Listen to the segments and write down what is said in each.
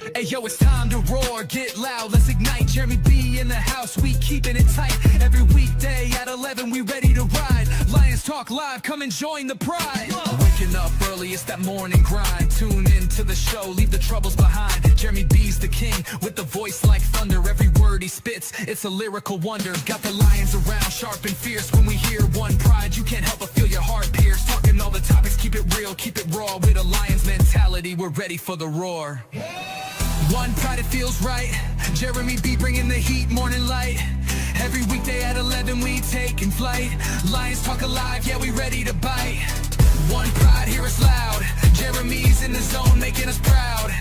Hey yo, it's time to roar, get loud, let's ignite. Jeremy B in the house, we keeping it tight. Every weekday at 11, we ready to ride. Lions Talk Live, come and join the pride. Waking up early, it's that morning grind. Tune in to the show, leave the troubles behind. Jeremy B's the king, with the voice like thunder. Every word he spits, it's a lyrical wonder. Got the lions around, sharp and fierce. When we hear one pride, you can't help but feel your heart pierce. Talking all the topics, keep it real, keep it raw. With a lion's mentality, we're ready for the roar. One pride, it feels right. Jeremy B bringing the heat, morning light. Every weekday at 11, we taking flight. Lions Talk Alive, yeah, we ready to bite. One pride, hear us loud. Jeremy's in the zone, making us proud.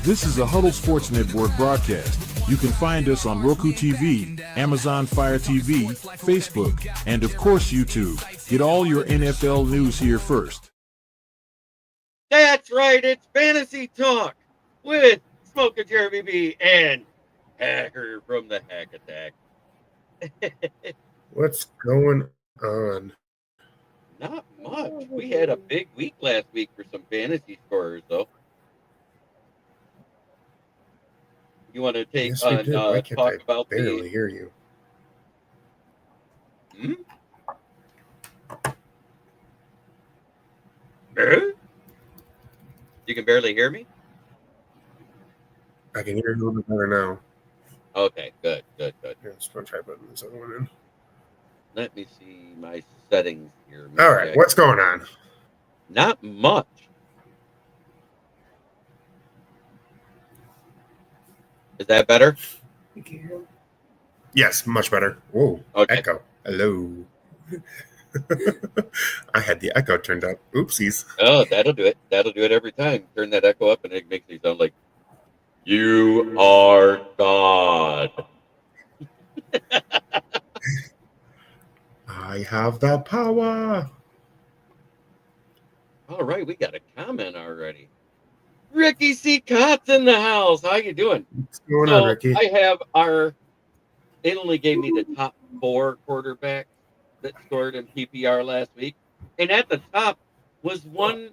This is a Huddle Sports Network broadcast. You can find us on Roku TV, Amazon Fire TV, Facebook, and of course YouTube. Get all your NFL news here first. That's right, it's Fantasy Talk with Smoker Jeremy B and Haacker from the Hack Attack. What's going on? Not much. We had a big week last week for some fantasy scorers, though. You want to take Yes, we did. Why can't talk I about barely hear you? You can barely hear me? I can hear you a little bit better now. Okay, good. Yeah, just want to try putting this other one in. Let me see my settings here. All right, what's going on? Not much. Is that better? Yes, much better. Whoa, okay. Echo. Hello. I had the echo turned up. Oopsies. Oh, that'll do it. That'll do it every time. Turn that echo up and it makes me sound like, you are God. I have the power. All right, we got a comment already. Ricky C. Cott's in the house. How you doing? What's going on, Ricky? I have it only gave me the top 4 quarterbacks that scored in PPR last week. And at the top was one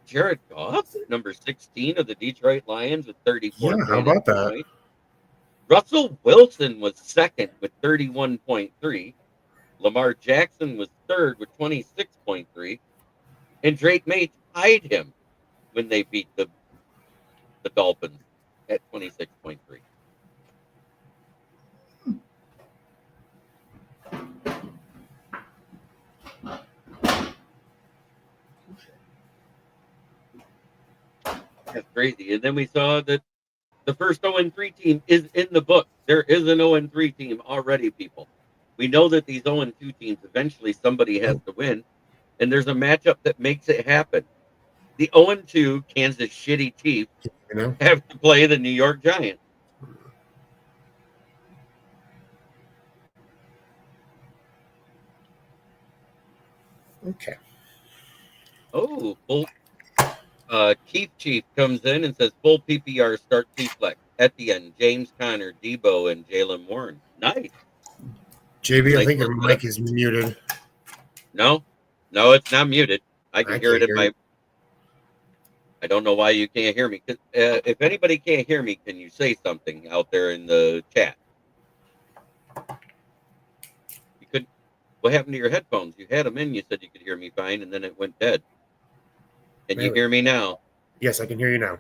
Jared Goff, number 16 of the Detroit Lions with 34. Yeah, how about that? Points. Russell Wilson was second with 31.3. Lamar Jackson was third with 26.3. And Drake May tied him when they beat the Dolphins at 26.3. That's crazy. And then we saw that the first 0-3 team is in the book. There is an 0-3 team already, people. We know that these 0-2 teams, eventually somebody has to win. And there's a matchup that makes it happen. The 0-2 Kansas City Chiefs have to play the New York Giants. Okay. Oh, Keith Chief comes in and says full PPR start T-Flex. At the end, James Conner, Debo, and Jalen Warren. Nice. JB, I think your mic is muted. No, it's not muted. I can hear it in my... I don't know why you can't hear me. If anybody can't hear me, can you say something out there in the chat? You could. What happened to your headphones? You had them in. You said you could hear me fine, and then it went dead. Can you hear me now? Yes, I can hear you now.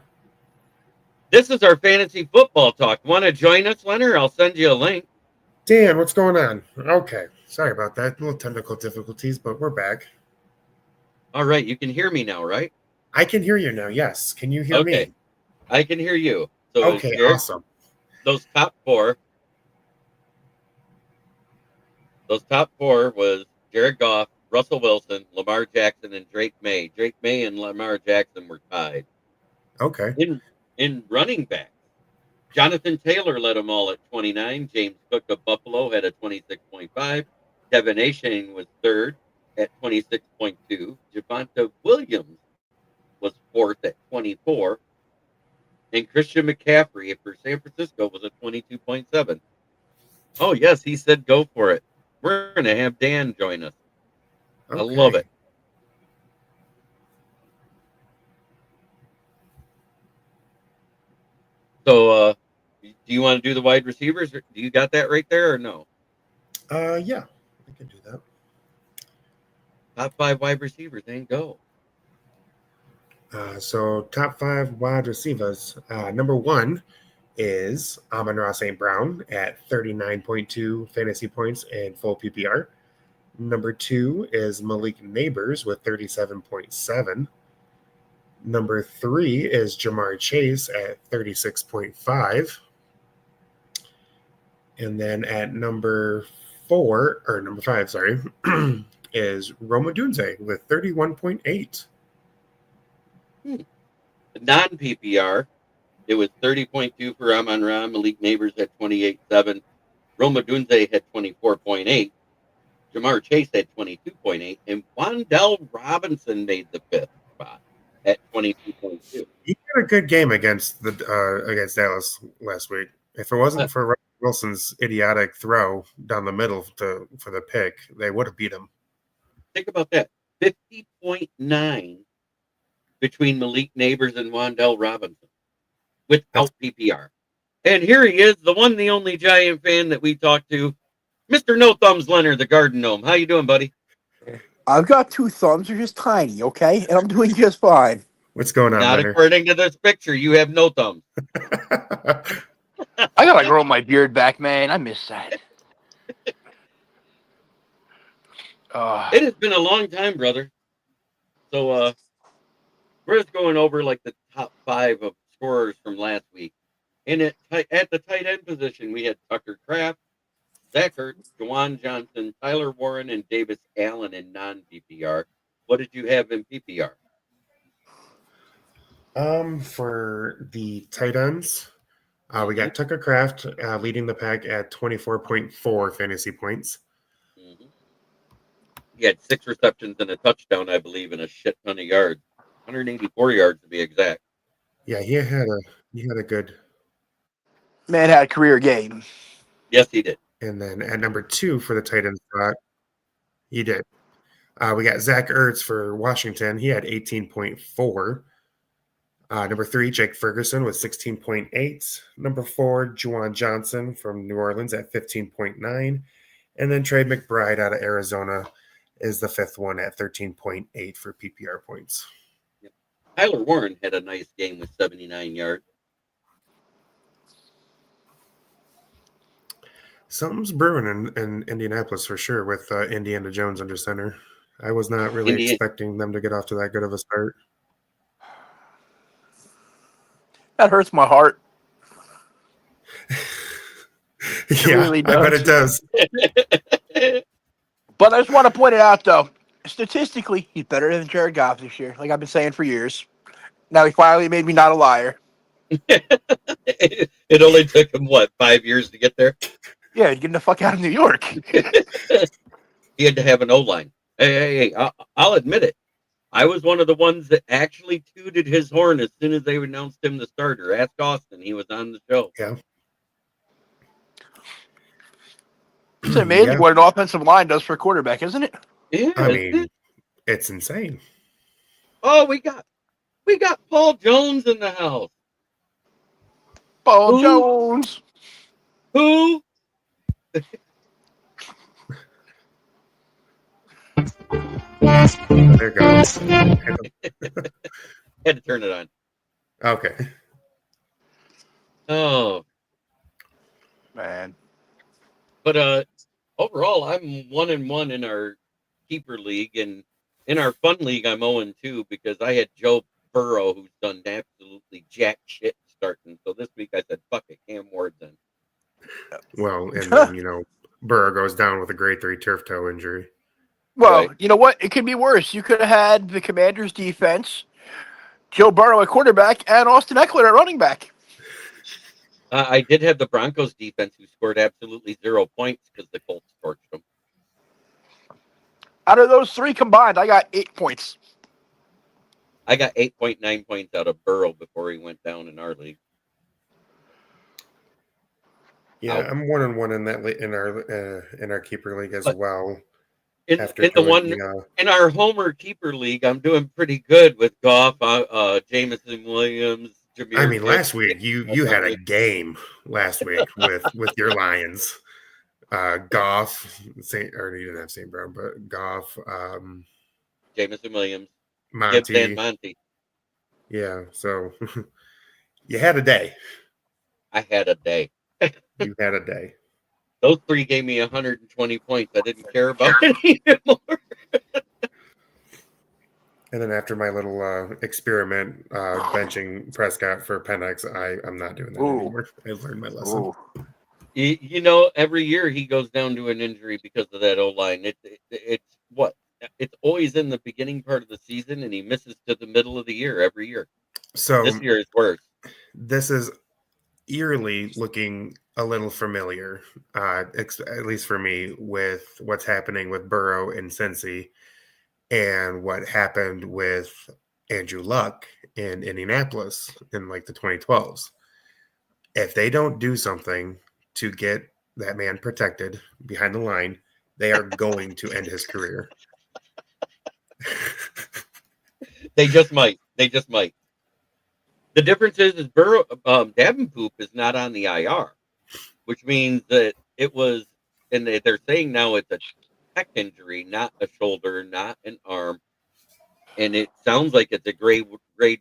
This is our fantasy football talk. Want to join us, Leonard? I'll send you a link. Dan, what's going on? Okay. Sorry about that. A little technical difficulties, but we're back. All right. You can hear me now, right? I can hear you now, yes. Can you hear me? I can hear you. So okay, awesome. Those top 4 was Jared Goff, Russell Wilson, Lamar Jackson, and Drake May. Drake May and Lamar Jackson were tied. Okay. In running back, Jonathan Taylor led them all at 29. James Cook of Buffalo had a 26.5. Devin Achane was third at 26.2. Javonte Williams was fourth at 24. And Christian McCaffrey for San Francisco was at 22.7. Oh, yes, he said go for it. We're going to have Dan join us. Okay. I love it. So, do you want to do the wide receivers? Do you got that right there or no? Yeah, I can do that. Top 5 wide receivers, then go. So top 5 wide receivers. Number 1 is Amon-Ra St. Brown at 39.2 fantasy points and full PPR. Number 2 is Malik Neighbors with 37.7. Number 3 is Jamar Chase at 36.5. And then at number 5, sorry, is Roma Dunze with 31.8. Non-PPR, it was 30.2 for Amon-Ra. Malik Neighbors had 28.7. Roma Dunze had 24.8. Jamar Chase had 22.8. And Wandell Robinson made the 5th spot at 22.2. He had a good game against Dallas last week. If it wasn't for Russell Wilson's idiotic throw down the middle for the pick, they would have beat him. Think about that. 50.9 between Malik Neighbors and Wandell Robinson without PPR. And here he is, the one, the only Giant fan that we talked to, Mr. No Thumbs Leonard, the Garden Gnome. How you doing, buddy? I've got 2 thumbs. They're just tiny, okay? And I'm doing just fine. What's going on, Not Leonard? according to this picture. You have no thumbs. I gotta grow my beard back, man. I miss that. It has been a long time, brother. So we're just going over like the top 5 of scorers from last week. And at the tight end position, we had Tucker Kraft, Zach Ertz, Juwan Johnson, Tyler Warren, and Davis Allen in non-PPR. What did you have in PPR? For the tight ends, we got Tucker Kraft leading the pack at 24.4 fantasy points. Mm-hmm. He had 6 receptions and a touchdown, I believe, and a shit ton of yards. 184 yards to be exact. Yeah, he had a good. Man had a career game. Yes, he did. And then at number 2 for the tight end spot, he did. We got Zach Ertz for Washington. He had 18.4. Number 3, Jake Ferguson with 16.8. Number 4, Juwan Johnson from New Orleans at 15.9. And then Trey McBride out of Arizona is the 5th one at 13.8 for PPR points. Yep. Tyler Warren had a nice game with 79 yards. Something's brewing in Indianapolis for sure with Indiana Jones under center. I was not really expecting them to get off to that good of a start. That hurts my heart. Yeah, really does. I bet it does. But I just want to point it out, though. Statistically, he's better than Jared Goff this year, like I've been saying for years. Now he finally made me not a liar. It only took him, 5 years to get there? Yeah, getting the fuck out of New York. He had to have an O-line. Hey, I'll admit it. I was one of the ones that actually tooted his horn as soon as they announced him the starter. Ask Austin. He was on the show. Yeah. It's amazing what an offensive line does for a quarterback, isn't it? Yeah. I mean, it's insane. Oh, we got Paul Jones in the house. Paul Jones. Who? There it goes. Had to turn it on. Okay. Oh, Man. but overall, I'm 1-1 in our keeper league, and in our fun league, I'm 0-2 because I had Joe Burrow, who's done absolutely jack shit starting. So this week I said, "Fuck it, Cam Ward's in." Well, and then, Burrow goes down with a grade 3 turf toe injury. Well, Right. you know what? It could be worse. You could have had the Commanders' defense, Joe Burrow at quarterback, and Austin Eckler at running back. I did have the Broncos defense, who scored absolutely 0 points because the Colts torched them. Out of those 3 combined, I got 8 points. I got 8.9 points out of Burrow before he went down in our league. Yeah, Ouch. I'm 1-1 in that in our keeper league as But well. In After the killing one in our Homer keeper league, I'm doing pretty good with Goff, Jamison Williams, Jameer I mean, Gibbs last week you touchdown had a rate. game last week with your Lions. Goff, or you didn't have St. Brown, but Goff, Jameson Williams, Gibbs, and Monty. Monty. Yeah, so you had a day. I had a day. You had a day. Those three gave me 120 points. I didn't care about it anymore. And then after my little experiment benching Prescott for Penix, I'm not doing that anymore. I've learned my lesson. Ooh. You know, every year he goes down to an injury because of that O-line. It's what? It's always in the beginning part of the season, and he misses to the middle of the year every year. So This year is worse. this is eerily looking a little familiar, at least for me, with what's happening with Burrow and Cincy and what happened with Andrew Luck in Indianapolis in like the 2012s. If they don't do something to get that man protected behind the line, they are going to end his career. They just might. They just might. The difference is Burrow, Davenport is not on the IR, which means that it was, and they're saying now it's a neck injury, not a shoulder, not an arm, and it sounds like it's a grade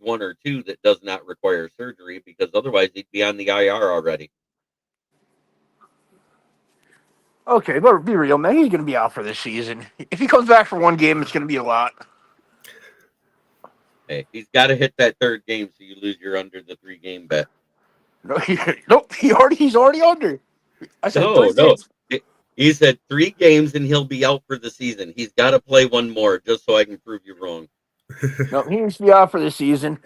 1 or 2 that does not require surgery because otherwise he'd be on the IR already. Okay, but be real, man. He's going to be out for this season. If he comes back for one game, it's going to be a lot. Hey, he's got to hit that third game so you lose your under the 3-game bet. No, he's already under. I said No. games. He said 3 games and he'll be out for the season. He's got to play one more just so I can prove you wrong. No, he needs to be out for the season.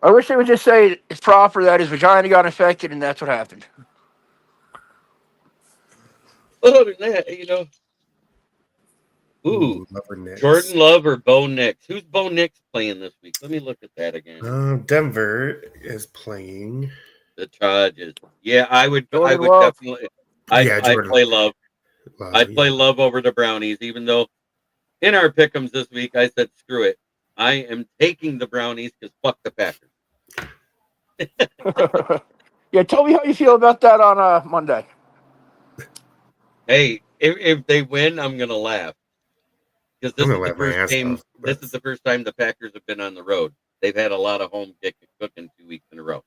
I wish they would just say it's proper that his vagina got infected and that's what happened. Other than that, you know. Ooh, Jordan Love or Bo Nix? Who's Bo Nix playing this week? Let me look at that again. Denver is playing the Chargers. Yeah, I would Love. definitely. I'd play Love. I'd play Love over the Brownies, even though in our pick'ems this week I said screw it. I am taking the Brownies because fuck the Packers. Yeah, tell me how you feel about that on Monday. Hey, if they win, I'm gonna laugh because this is the first game. This is the first time the Packers have been on the road. They've had a lot of home cooking 2 weeks in a row.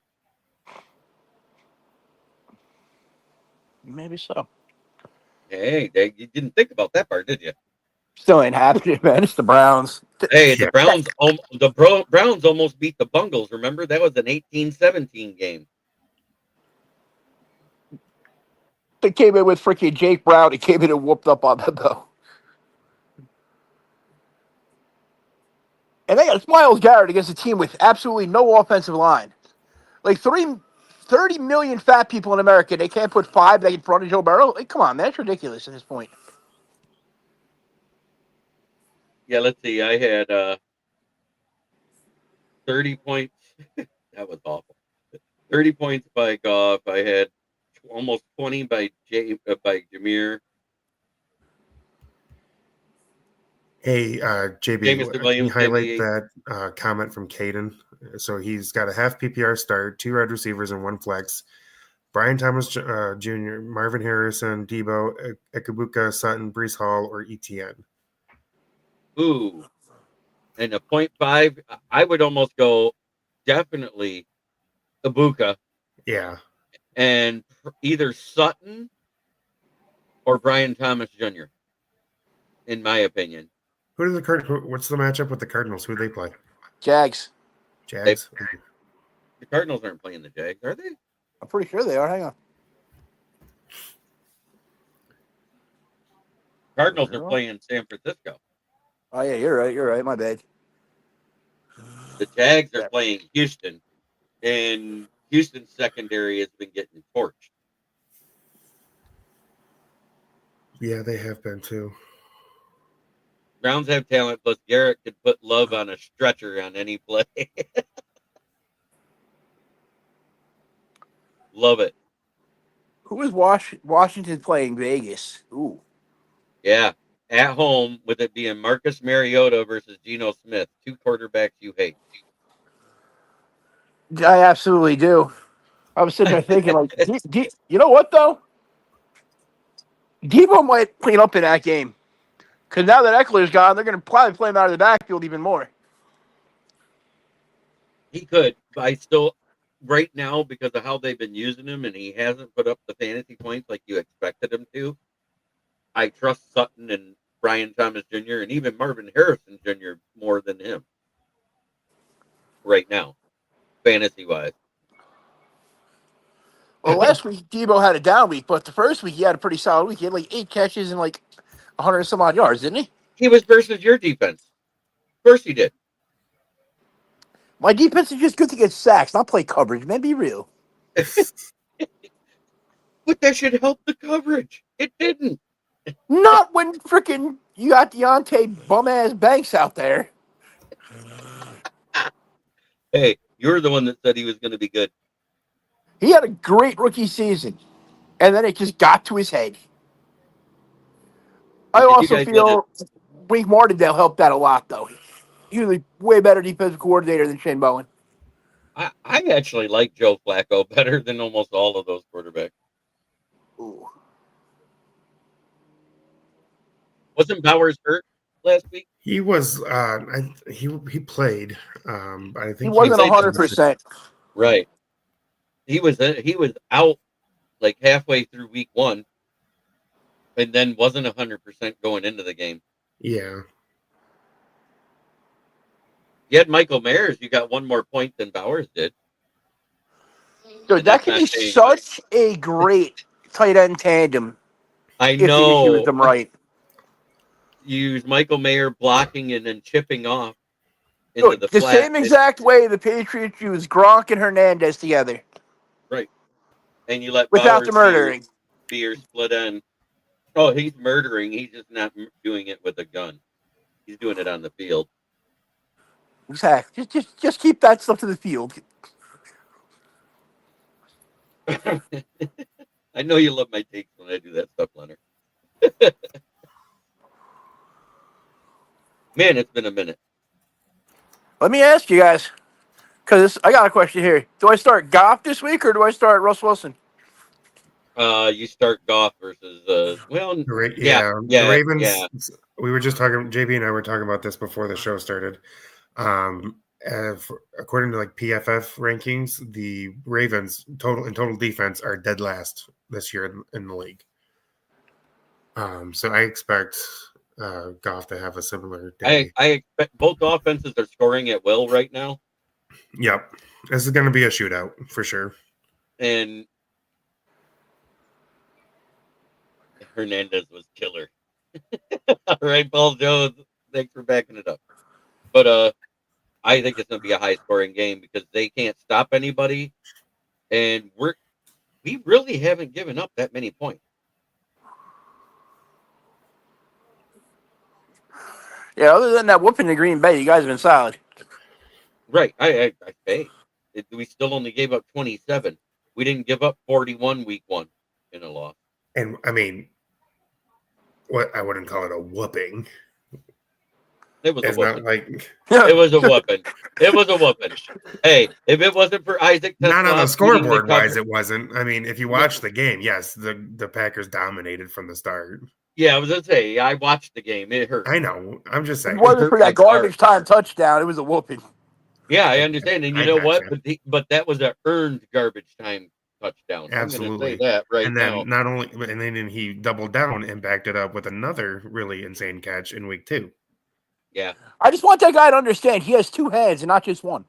Maybe so. Hey, you didn't think about that part, did you? Still ain't happening, man. It's the Browns. Hey, the Browns almost beat the Bungles. Remember that was an 18-17 game. They came in with freaking Jake Brown. He came in and whooped up on them, though. And they got Myles Garrett against a team with absolutely no offensive line. Like 30 million fat people in America. They can't put 5 in front of Joe Burrow. Like, come on, man. That's ridiculous at this point. Yeah, let's see. I had 30 points. That was awful. 30 points by Goff. I had almost 20 by Jameer. Hey, JB, can you highlight that comment from Caden? So he's got a half PPR start, 2 wide receivers, and 1 flex. Brian Thomas Jr., Marvin Harrison, Debo, Ekabuka, Sutton, Brees Hall, or ETN. Ooh. And a 0.5, I would almost go definitely Ibuka. Yeah. And either Sutton or Brian Thomas Jr., in my opinion. What's the matchup with the Cardinals? Who do they play? Jags. Jags? The Cardinals aren't playing the Jags, are they? I'm pretty sure they are. Hang on. Cardinals are playing San Francisco. Oh, yeah, you're right. You're right. My bad. The Jags are playing Houston, and Houston's secondary has been getting torched. Yeah, they have been too. Browns have talent, plus Garrett could put Love on a stretcher on any play. Love it. Who is Washington playing? Vegas. Ooh. Yeah. At home, with it being Marcus Mariota versus Geno Smith, 2 quarterbacks you hate. I absolutely do. I was sitting there thinking, like, you know what though? Debo might clean up in that game because now that Eckler's gone, they're going to probably play him out of the backfield even more. He could, but I still, right now, because of how they've been using him, and he hasn't put up the fantasy points like you expected him to. I trust Sutton and Brian Thomas Jr. and even Marvin Harrison Jr. more than him right now, fantasy wise. Well, last week Debo had a down week, but the first week he had a pretty solid week. He had like 8 catches and like 100 and some odd yards, didn't he? He was versus your defense. Of course he did. My defense is just good to get sacks, not play coverage. Man, be real. But that should help the coverage. It didn't. Not when freaking you got Deontay bum-ass Banks out there. Hey, you're the one that said he was going to be good. He had a great rookie season, and then it just got to his head. I Did you also guys feel Wink Martindale helped that a lot, though. He was a way better defensive coordinator than Shane Bowen. I actually like Joe Flacco better than almost all of those quarterbacks. Ooh. Wasn't Bowers hurt last week? He was. He played. I think He wasn't played 100%. Right. He was out like halfway through week 1, and then wasn't 100% going into the game. Yeah. You had Michael Mayers. You got one more point than Bowers did. Dude, that could be such a great tight end tandem. I if know. you use them right. You use Michael Mayer blocking and then chipping off into Dude, the the flat. same exact way the Patriots use Gronk and Hernandez together. Right. And you let without Bowers the murdering. be your split end. Oh, he's murdering. He's just not doing it with a gun. He's doing it on the field. Exactly. Just keep that stuff to the field. I know you love my takes when I do that stuff, Leonard. Man, it's been a minute. Let me ask you guys, because I got a question here. Do I start Goff this week or do I start Russ Wilson? You start Goff versus The Ravens. Yeah. We were just talking. JB and I were talking about this before the show started. According to like PFF rankings, the Ravens total defense are dead last this year in the league. So I expect Goff to have a similar day. I expect both offenses are scoring at will right now. Yep, this is going to be a shootout for sure. And Hernandez was killer. All right, Paul Jones, thanks for backing it up. But I think it's going to be a high-scoring game because they can't stop anybody, and we really haven't given up that many points. Yeah, other than that whooping to Green Bay, you guys have been solid. Right, I say we still only gave up 27. We didn't give up 41 week 1 in a loss. And I mean, what I wouldn't call it a whooping. It was It's a whooping. not like It was a whooping. It was a whooping. Hey, if it wasn't for Isaac, not on the Tesla scoreboard wise, it wasn't. I mean, if you watch the game, yes, the Packers dominated from the start. Yeah, I was gonna say I watched the game. It hurt. I know. I'm just saying. It wasn't for that garbage time touchdown. It was a whooping. Yeah, I understand, and you I know gotcha. what? But that was an earned garbage time touchdown. Absolutely. I'm going to say that right And then now. not only, and then he doubled down and backed it up with another really insane catch in week 2. Yeah. I just want that guy to understand he has 2 hands and not just one.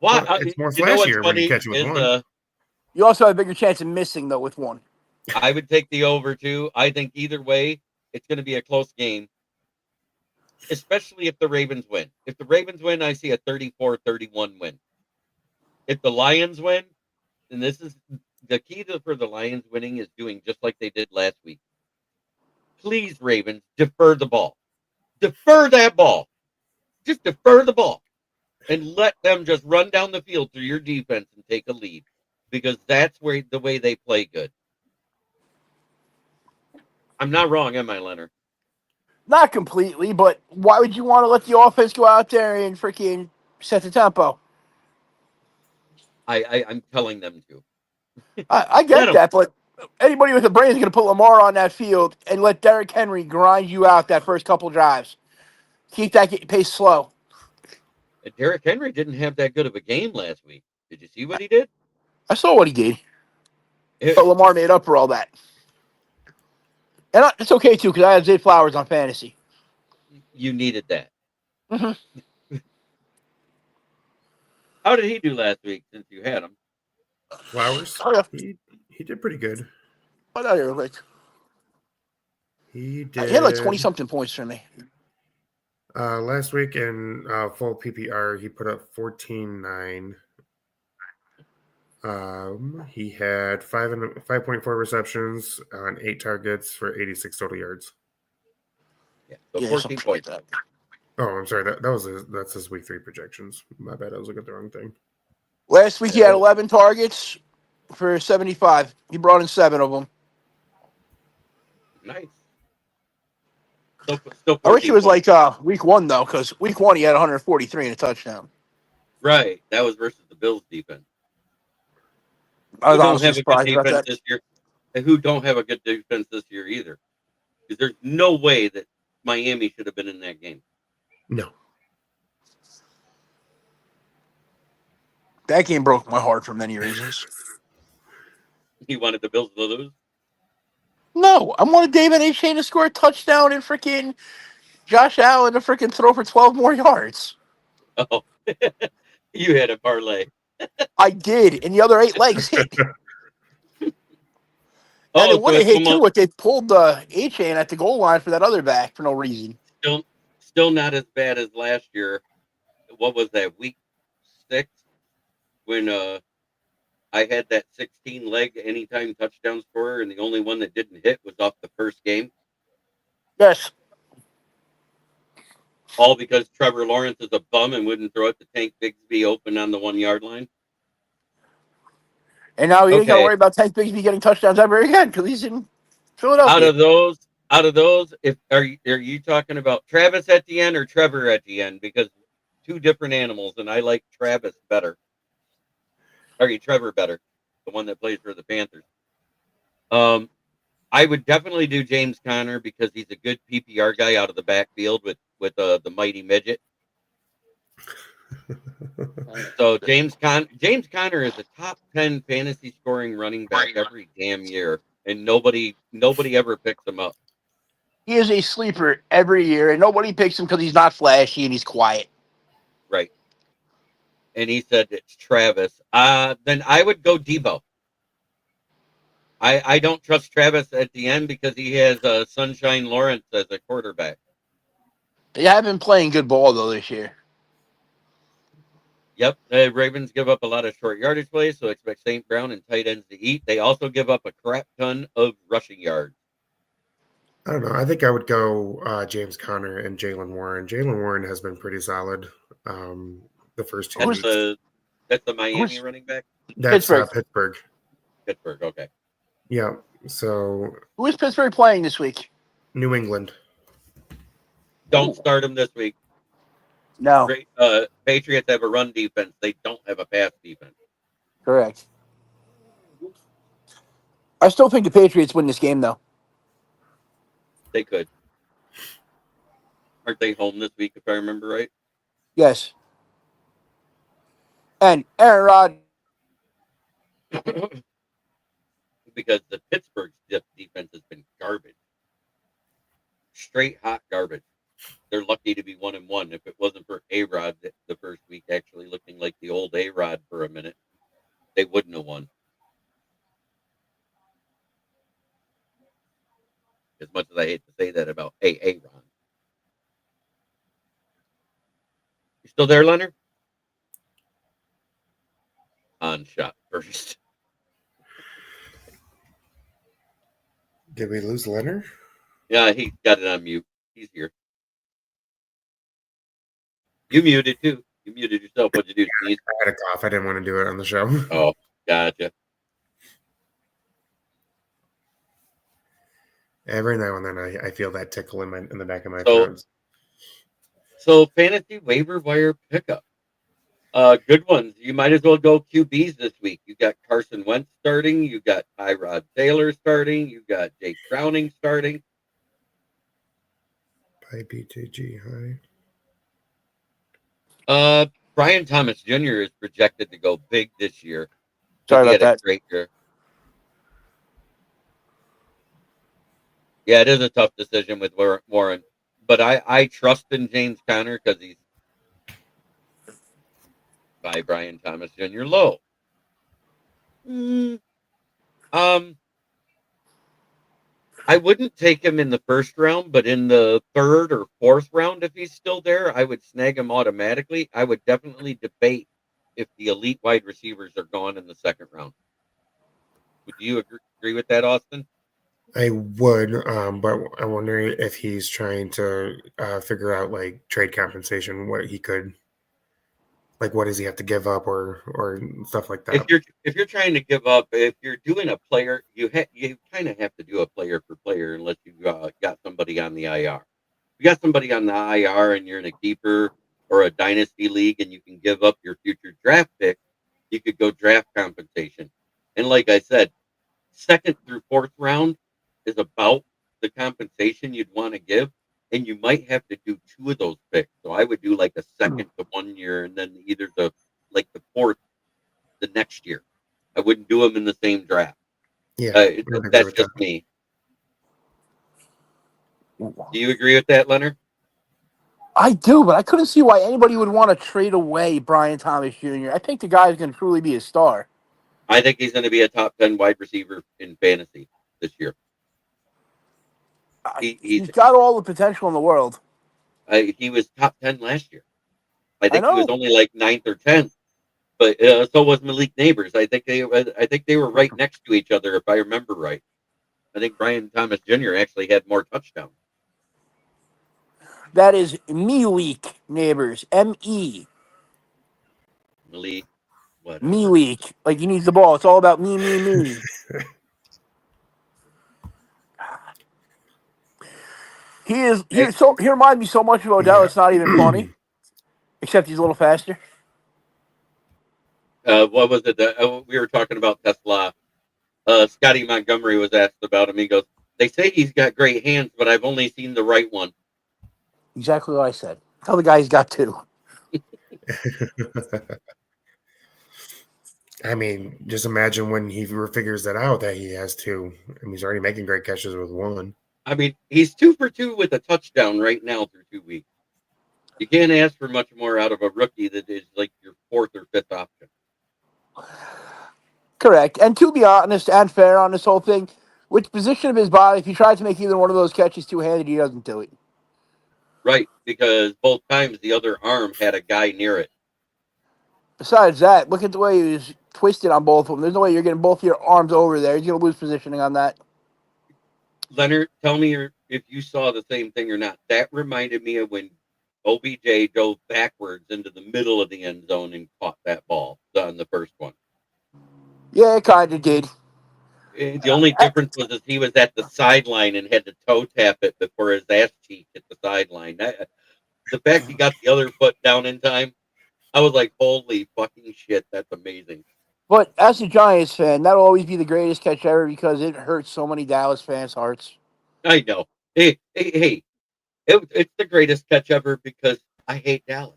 Well, It's more you know what's flashier when you funny catch it with is, one. You also have a bigger chance of missing though with one. I would take the over too. I think either way, it's going to be a close game, especially if the Ravens win. If the Ravens win, I see a 34-31 win. If the Lions win, and this is the key for the Lions winning is doing just like they did last week. Please, Ravens, defer the ball. Defer that ball. Just defer the ball and let them just run down the field through your defense and take a lead, because that's the way they play good. I'm not wrong, am I, Leonard? Not completely, but why would you want to let the offense go out there and freaking set the tempo? I'm telling them to. I Let get 'em. that, but anybody with a brain is going to put Lamar on that field and let Derrick Henry grind you out that first couple drives. Keep that pace slow. Derrick Henry didn't have that good of a game last week. Did you see what he did? I saw what he did, It- but Lamar made up for all that. And it's okay, too, because I have Zay Flowers on fantasy. you needed that. Mhm. How did he do last week since you had him? Flowers. Oh, yeah. He did pretty good. I know you're like, He he had like did 20-something points for me. last week in full PPR. He put up 14.9. He had 5.4 receptions on 8 targets for 86 total yards. Yeah, so Yeah, 14 something like points. that. Oh, I'm sorry. That's his week 3 projections. My bad. I was looking at the wrong thing. Last week he had 11 targets for 75. He brought in 7 of them. Nice. Still I wish it 14 was points. like week 1, though, because week 1 he had 143 and a touchdown. Right. That was versus the Bills defense. I Who was don't honestly have a good surprised about defense that. this year. And who don't have a good defense this year either. Because there's no way that Miami should have been in that game. No. That game broke my heart for many reasons. He wanted the Bills to lose. No, I wanted David A. Shane to score a touchdown and freaking Josh Allen to freaking throw for 12 more yards. Oh, you had a parlay. I did, and the other 8 legs hit. And Oh, it would so have it's hit too almost if they pulled the A chain at the goal line for that other back for no reason. still not as bad as last year. What was that, week 6? When I had that 16 leg anytime touchdown scorer, and the only one that didn't hit was off the first game. Yes. All because Trevor Lawrence is a bum and wouldn't throw it to Tank Bigsby open on the 1-yard line. And now he ain't got to Okay. worry about Tank Bigsby getting touchdowns ever again because he's in Out Philadelphia. of those, if are you talking about Travis Etienne or Trevor Etienne? Because 2 different animals, and I like Travis better. Trevor better, the one that plays for the Panthers. I would definitely do James Conner because he's a good PPR guy out of the backfield with the mighty midget. So James Conner is a top 10 fantasy scoring running back every damn year, and nobody ever picks him up. He is a sleeper every year, and nobody picks him because he's not flashy and he's quiet. Right. And he said it's Travis. Then I would go Debo. I don't trust Travis at the end because he has Sunshine Lawrence as a quarterback. They have been playing good ball, though, this year. Yep, the Ravens give up a lot of short yardage plays, so expect St. Brown and tight ends to eat. They also give up a crap ton of rushing yards. I don't know. I think I would go James Conner and Jalen Warren. Jalen Warren has been pretty solid the first 2 weeks. That's the Miami Who's- running back? That's Pittsburgh. Pittsburgh. Pittsburgh, okay. Yeah. So Who is Pittsburgh playing this week? New England. Don't Ooh. start him this week. No. Great, Patriots have a run defense. They don't have a pass defense. Correct. I still think the Patriots win this game, though. They could. Aren't they home this week, if I remember right? Yes. And Aaron Rodgers. Because the Pittsburgh defense has been garbage. Straight hot garbage. They're lucky to be 1-1. If it wasn't for A-Rod the first week actually looking like the old A-Rod for a minute, they wouldn't have won. As much as I hate to say that about A-Rod. You still there, Leonard? On shot first. Did we lose Leonard? Yeah, he got it on mute. He's here. You muted too. You muted yourself. What'd you do, sneeze? I had a cough. I didn't want to do it on the show. Oh, gotcha. Every now and then I feel that tickle in the back of my So- throat. So fantasy waiver wire pickup. Good ones. You might as well go QBs this week. You got Carson Wentz starting. You got Tyrod Taylor starting. You got Jake Browning starting. By BTG High. Brian Thomas Jr. is projected to go big this year. Sorry He about had a that. great year. Yeah, it is a tough decision with Warren, but I trust in James Conner because he's by Brian Thomas Jr. low. Mm, um, I wouldn't take him in the first round, but in the third or fourth round, if he's still there, I would snag him automatically. I would definitely debate if the elite wide receivers are gone in the second round. Would you agree with that, Austin? I would, but I wonder if he's trying to figure out like trade compensation, what he could, like, what does he have to give up or stuff like that. If you're trying to give up, if you're doing a player, you kind of have to do a player for player unless you got somebody on the IR. If you got somebody on the IR and you're in a keeper or a dynasty league and you can give up your future draft pick, you could go draft compensation. And like I said, second through fourth round is about the compensation you'd want to give, and you might have to do two of those picks. So I would do like a second to 1 year, and then either the fourth the next year. I wouldn't do them in the same draft. Yeah, I would agree That's with just that. me. Do you agree with that, Leonard? I do, but I couldn't see why anybody would want to trade away Brian Thomas Jr. I think the guy is going to truly be a star. I think he's going to be a top 10 wide receiver in fantasy this year. He's got all the potential in the world. He was top 10 last year. I I think he was know. only like 9th or 10th. But so was Malik Neighbors. I think they were right next to each other, if I remember right. I think Brian Thomas Jr. actually had more touchdowns. That is Malik Neighbors. M-E. Malik, whatever. Malik. Like he needs the ball. It's all about me. He reminds me so much of Odell. Yeah. It's not even funny. Except he's a little faster. What was it? We were talking about Tesla. Scotty Montgomery was asked about him. He goes, "They say he's got great hands, but I've only seen the right one." Exactly what I said. Tell the guy he's got two. I mean, just imagine when he figures that out that he has two. I mean, he's already making great catches with one. I mean, he's 2 for 2 with a touchdown right now through 2 weeks. You can't ask for much more out of a rookie that is like your fourth or fifth option. Correct. And to be honest and fair on this whole thing, which position of his body, if he tries to make either one of those catches two-handed, he doesn't do it. Right, because both times the other arm had a guy near it. Besides that, look at the way he was twisted on both of them. There's no way you're getting both your arms over there. He's going to lose positioning on that. Leonard, tell me if you saw the same thing or not. That reminded me of when OBJ dove backwards into the middle of the end zone and caught that ball on the first one. Yeah, it kind of did. The only difference was that he was at the sideline and had to toe tap it before his ass cheek hit the sideline. The fact he got the other foot down in time, I was like, holy fucking shit, that's amazing. But as a Giants fan, that'll always be the greatest catch ever because it hurts so many Dallas fans' hearts. I know. Hey, it's the greatest catch ever because I hate Dallas.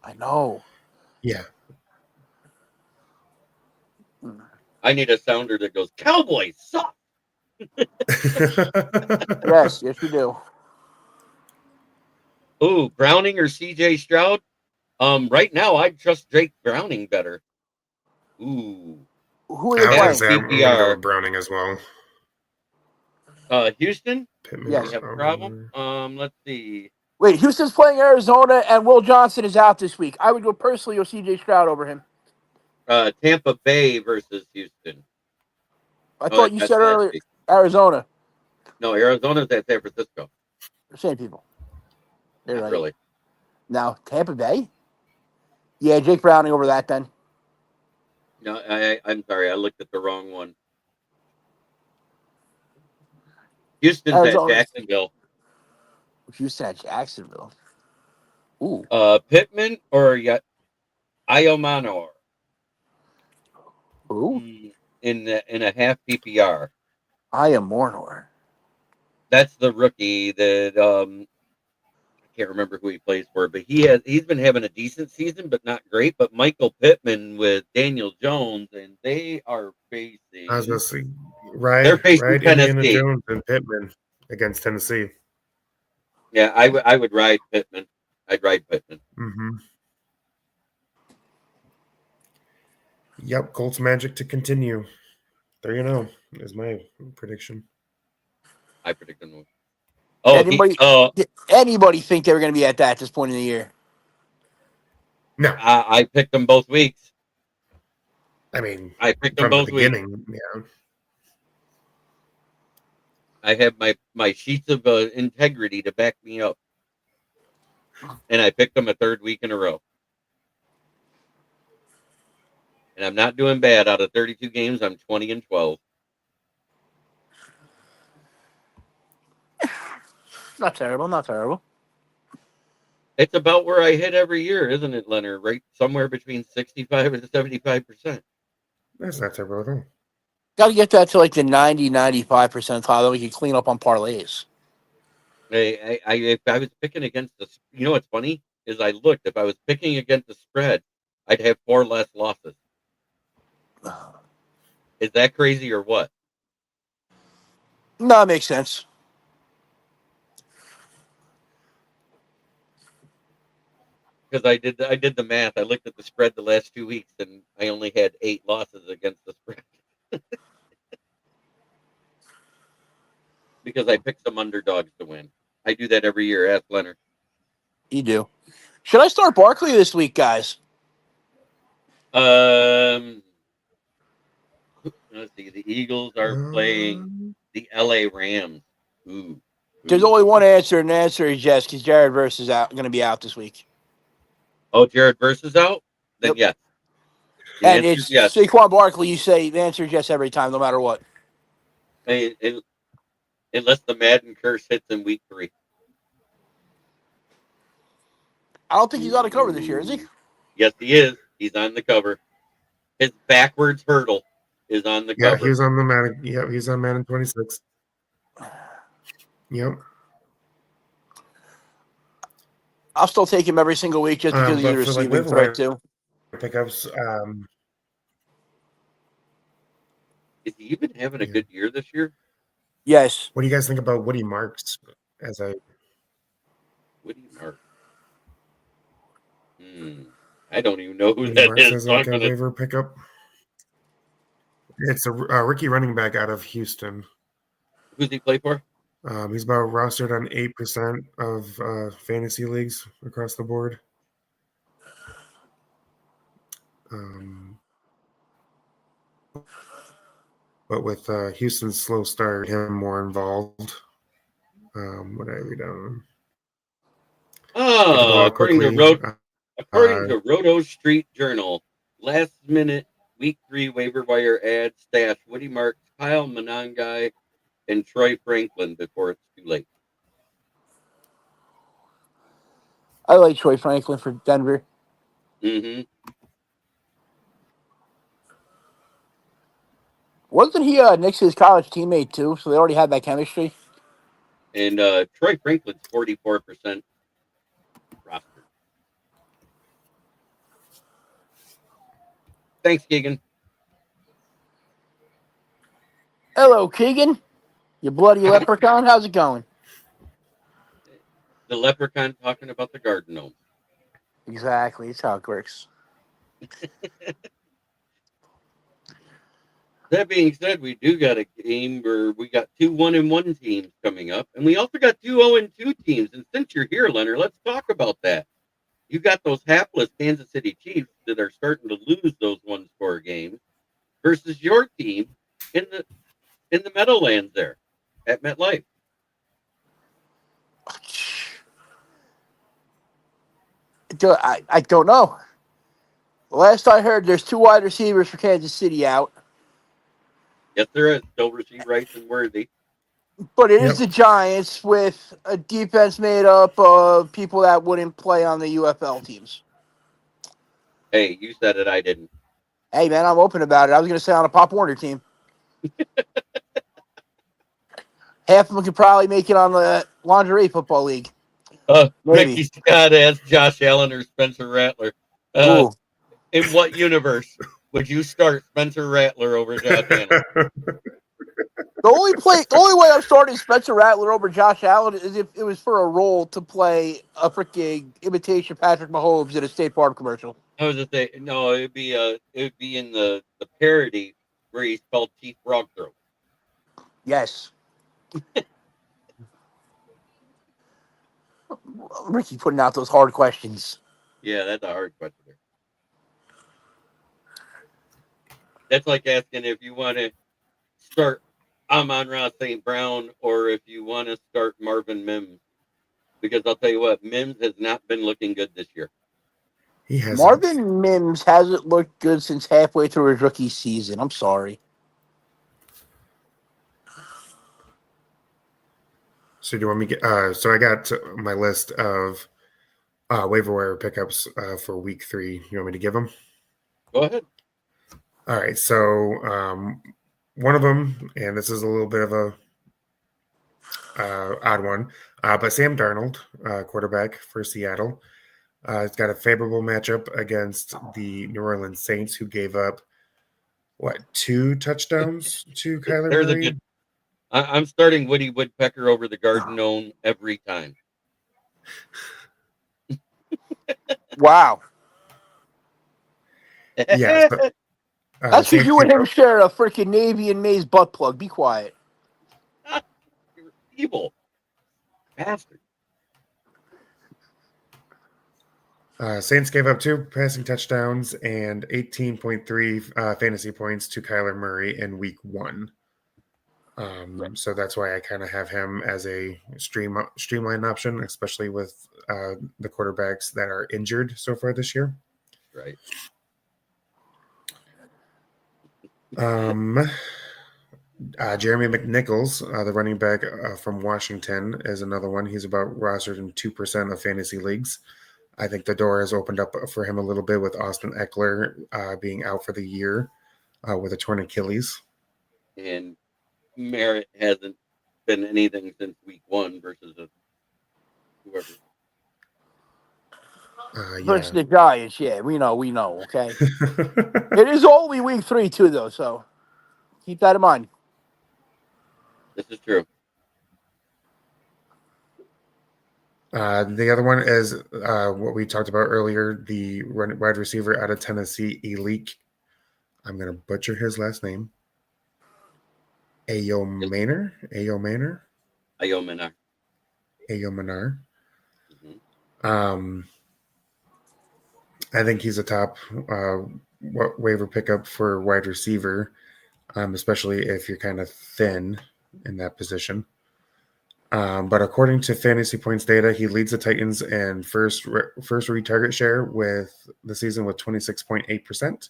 I know. Yeah. I need a sounder that goes, Cowboys suck. Yes, you do. Ooh, Browning or CJ Stroud? Right now, I trust Drake Browning better. Ooh. Who are they I was playing? going to say, I'm going to go with Browning as well. Houston? Pittman, Yes. We have a problem. Let's see. Wait, Houston's playing Arizona, and Will Johnson is out this week. I would go personally with CJ Stroud over him. Tampa Bay versus Houston. I thought you said earlier Arizona. No, Arizona's at San Francisco. Same people. They're right. Really? Now, Tampa Bay? Yeah, Jake Browning over that then. No, I'm sorry. I looked at the wrong one. Houston's Arizona. at Jacksonville. Houston at Jacksonville. Ooh. Pittman or Iomanor Who? in a half PPR. I am Mornor. That's the rookie that I can't remember who he plays for, but he's been having a decent season, but not great. But Michael Pittman with Daniel Jones, and they are facing. I was going to say, They're facing right. Indiana Tennessee. Jones and Pittman against Tennessee. Yeah, I would ride Pittman. I'd ride Pittman. Mm-hmm. Yep, Colts magic to continue. 3-0 is my prediction. I predict them. Oh, Anybody think they were going to be at that at this point in the year? No, I picked them both weeks. I mean, I picked them from the both weeks. beginning, yeah. I have my sheets of integrity to back me up, and I picked them a third week in a row. And I'm not doing bad. Out of 32 games, I'm 20-12. Not terrible. Not terrible. It's about where I hit every year, isn't it, Leonard? Right, somewhere between 65 and 75%. That's not terrible at all. Got to get that to like the 90, 95 percentile, then we can clean up on parlays. If I was picking against you know what's funny is I looked. If I was picking against the spread, I'd have 4 less losses. Is that crazy or what? No, it makes sense. Because I did the math. I looked at the spread the last 2 weeks, and I only had 8 losses against the spread. Because I picked some underdogs to win. I do that every year. Ask Leonard. You do. Should I start Barkley this week, guys? Let's see. The Eagles are playing the LA Rams. Ooh. There's only one answer, and the answer is yes, because Jared Verse is going to be out this week. Oh, Jared Verse is out? Then yes. The And answer it's is yes. Saquon Barkley. You say the answer is yes every time, no matter what. Unless the Madden curse hits in week 3. I don't think he's on the cover this year, is he? Yes, he is. He's on the cover. His backwards hurdle is on the cover. Yeah, he was on the Madden. Yeah, he's on Madden 26. Yep. I'll still take him every single week just because he's a receiving threat too. Pickups. Is he even having a good year this year? Yes. What do you guys think about Woody Marks as a Woody Marks? I don't even know who Woody that Marks is. as like a waiver pickup? It's a rookie running back out of Houston. Who's he play for? He's about rostered on 8% of fantasy leagues across the board. But with Houston's slow start, him more involved. What did I read on? According to Roto Street Journal, last minute week 3 waiver wire ad stash Woody Marks, Kyle Monangai, and Troy Franklin before it's too late. I like Troy Franklin for Denver. Mm-hmm. Wasn't he Nick's college teammate too? So they already had that chemistry. And Troy Franklin's 44% roster. Thanks, Keegan. Hello, Keegan. You bloody leprechaun. How's it going? The leprechaun talking about the garden gnome. Exactly. It's how it works. That being said, we do got a game where we got 2 1-1 teams coming up, and we also got 2 0-2 teams. And since you're here, Leonard, let's talk about that. You got those hapless Kansas City Chiefs that are starting to lose those 1-score games versus your team in the Meadowlands there at MetLife. I don't know. Last I heard, there's 2 wide receivers for Kansas City out. Yes, there is. Still Rasheed Rice and Worthy. But it is the Giants with a defense made up of people that wouldn't play on the UFL teams. Hey, you said it. I didn't. Hey, man, I'm open about it. I was going to say on a Pop Warner team. Half of them could probably make it on the lingerie football league. Maybe. Ricky Scott asked Josh Allen or Spencer Rattler. Ooh. In what universe would you start Spencer Rattler over Josh Allen? The only way I'm starting Spencer Rattler over Josh Allen is if it was for a role to play a freaking imitation Patrick Mahomes in a State Farm commercial. I was just saying, no, it'd be in the parody where he's called Chief Frogthroat. Yes. Ricky putting out those hard questions. Yeah, that's a hard question. That's like asking if you want to start Amon-Ra St. Brown or if you want to start Marvin Mims. Because I'll tell you what, Mims has not been looking good this year. He hasn't. Marvin Mims hasn't looked good since halfway through his rookie season. I'm sorry. So do you want me to get? So I got my list of waiver wire pickups for week 3. You want me to give them? Go ahead. All right. So one of them, and this is a little bit of a odd one, but Sam Darnold, quarterback for Seattle, has got a favorable matchup against the New Orleans Saints, who gave up 2 touchdowns to Kyler There's Murray. a good. I'm starting Woody Woodpecker over the Garden Gnome every time. Wow. Yeah. So, That's because Saints you and gave him up- share a freaking Navy and Mays butt plug. Be quiet. You're evil bastard. Saints gave up 2 passing touchdowns and 18.3 fantasy points to Kyler Murray in week 1. So that's why I kind of have him as a streamlined option, especially with the quarterbacks that are injured so far this year. Right. Jeremy McNichols, the running back from Washington, is another one. He's about rostered in 2% of fantasy leagues. I think the door has opened up for him a little bit with Austin Eckler being out for the year with a torn Achilles. And Merritt hasn't been anything since week 1 versus whoever. Versus the Giants, yeah, we know, okay? It is only week 3, too, though, so keep that in mind. This is true. The other one is what we talked about earlier, the wide receiver out of Tennessee, Elite. I'm going to butcher his last name. Ayo Manor. Ayominar. Mm-hmm. I think he's a top waiver pickup for wide receiver, especially if you're kind of thin in that position. But according to Fantasy Points data, he leads the Titans in first retarget share with the season with 26.8%.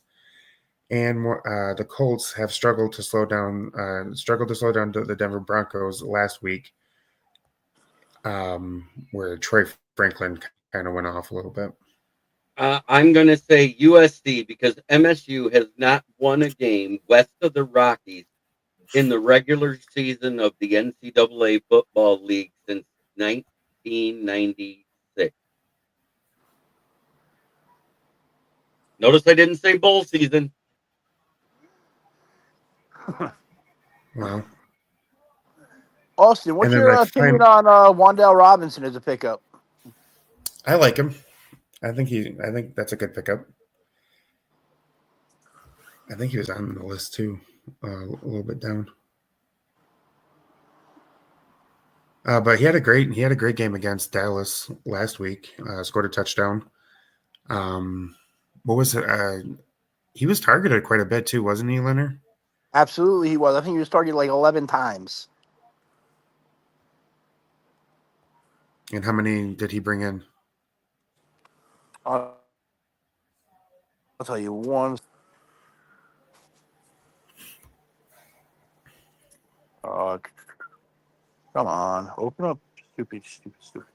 And the Colts have struggled to slow down the Denver Broncos last week, where Troy Franklin kind of went off a little bit. I'm going to say USC because MSU has not won a game west of the Rockies in the regular season of the NCAA Football League since 1996. Notice I didn't say bowl season. Wow. Austin, what's your opinion on Wan'Dale Robinson as a pickup? I like him. I think that's a good pickup. I think he was on the list too, a little bit down. But he had a great game against Dallas last week. Scored a touchdown. What was it? He was targeted quite a bit too, wasn't he, Leonard? Absolutely, he was. I think he was targeted like 11 times. And how many did he bring in? I'll tell you one. Come on, open up, stupid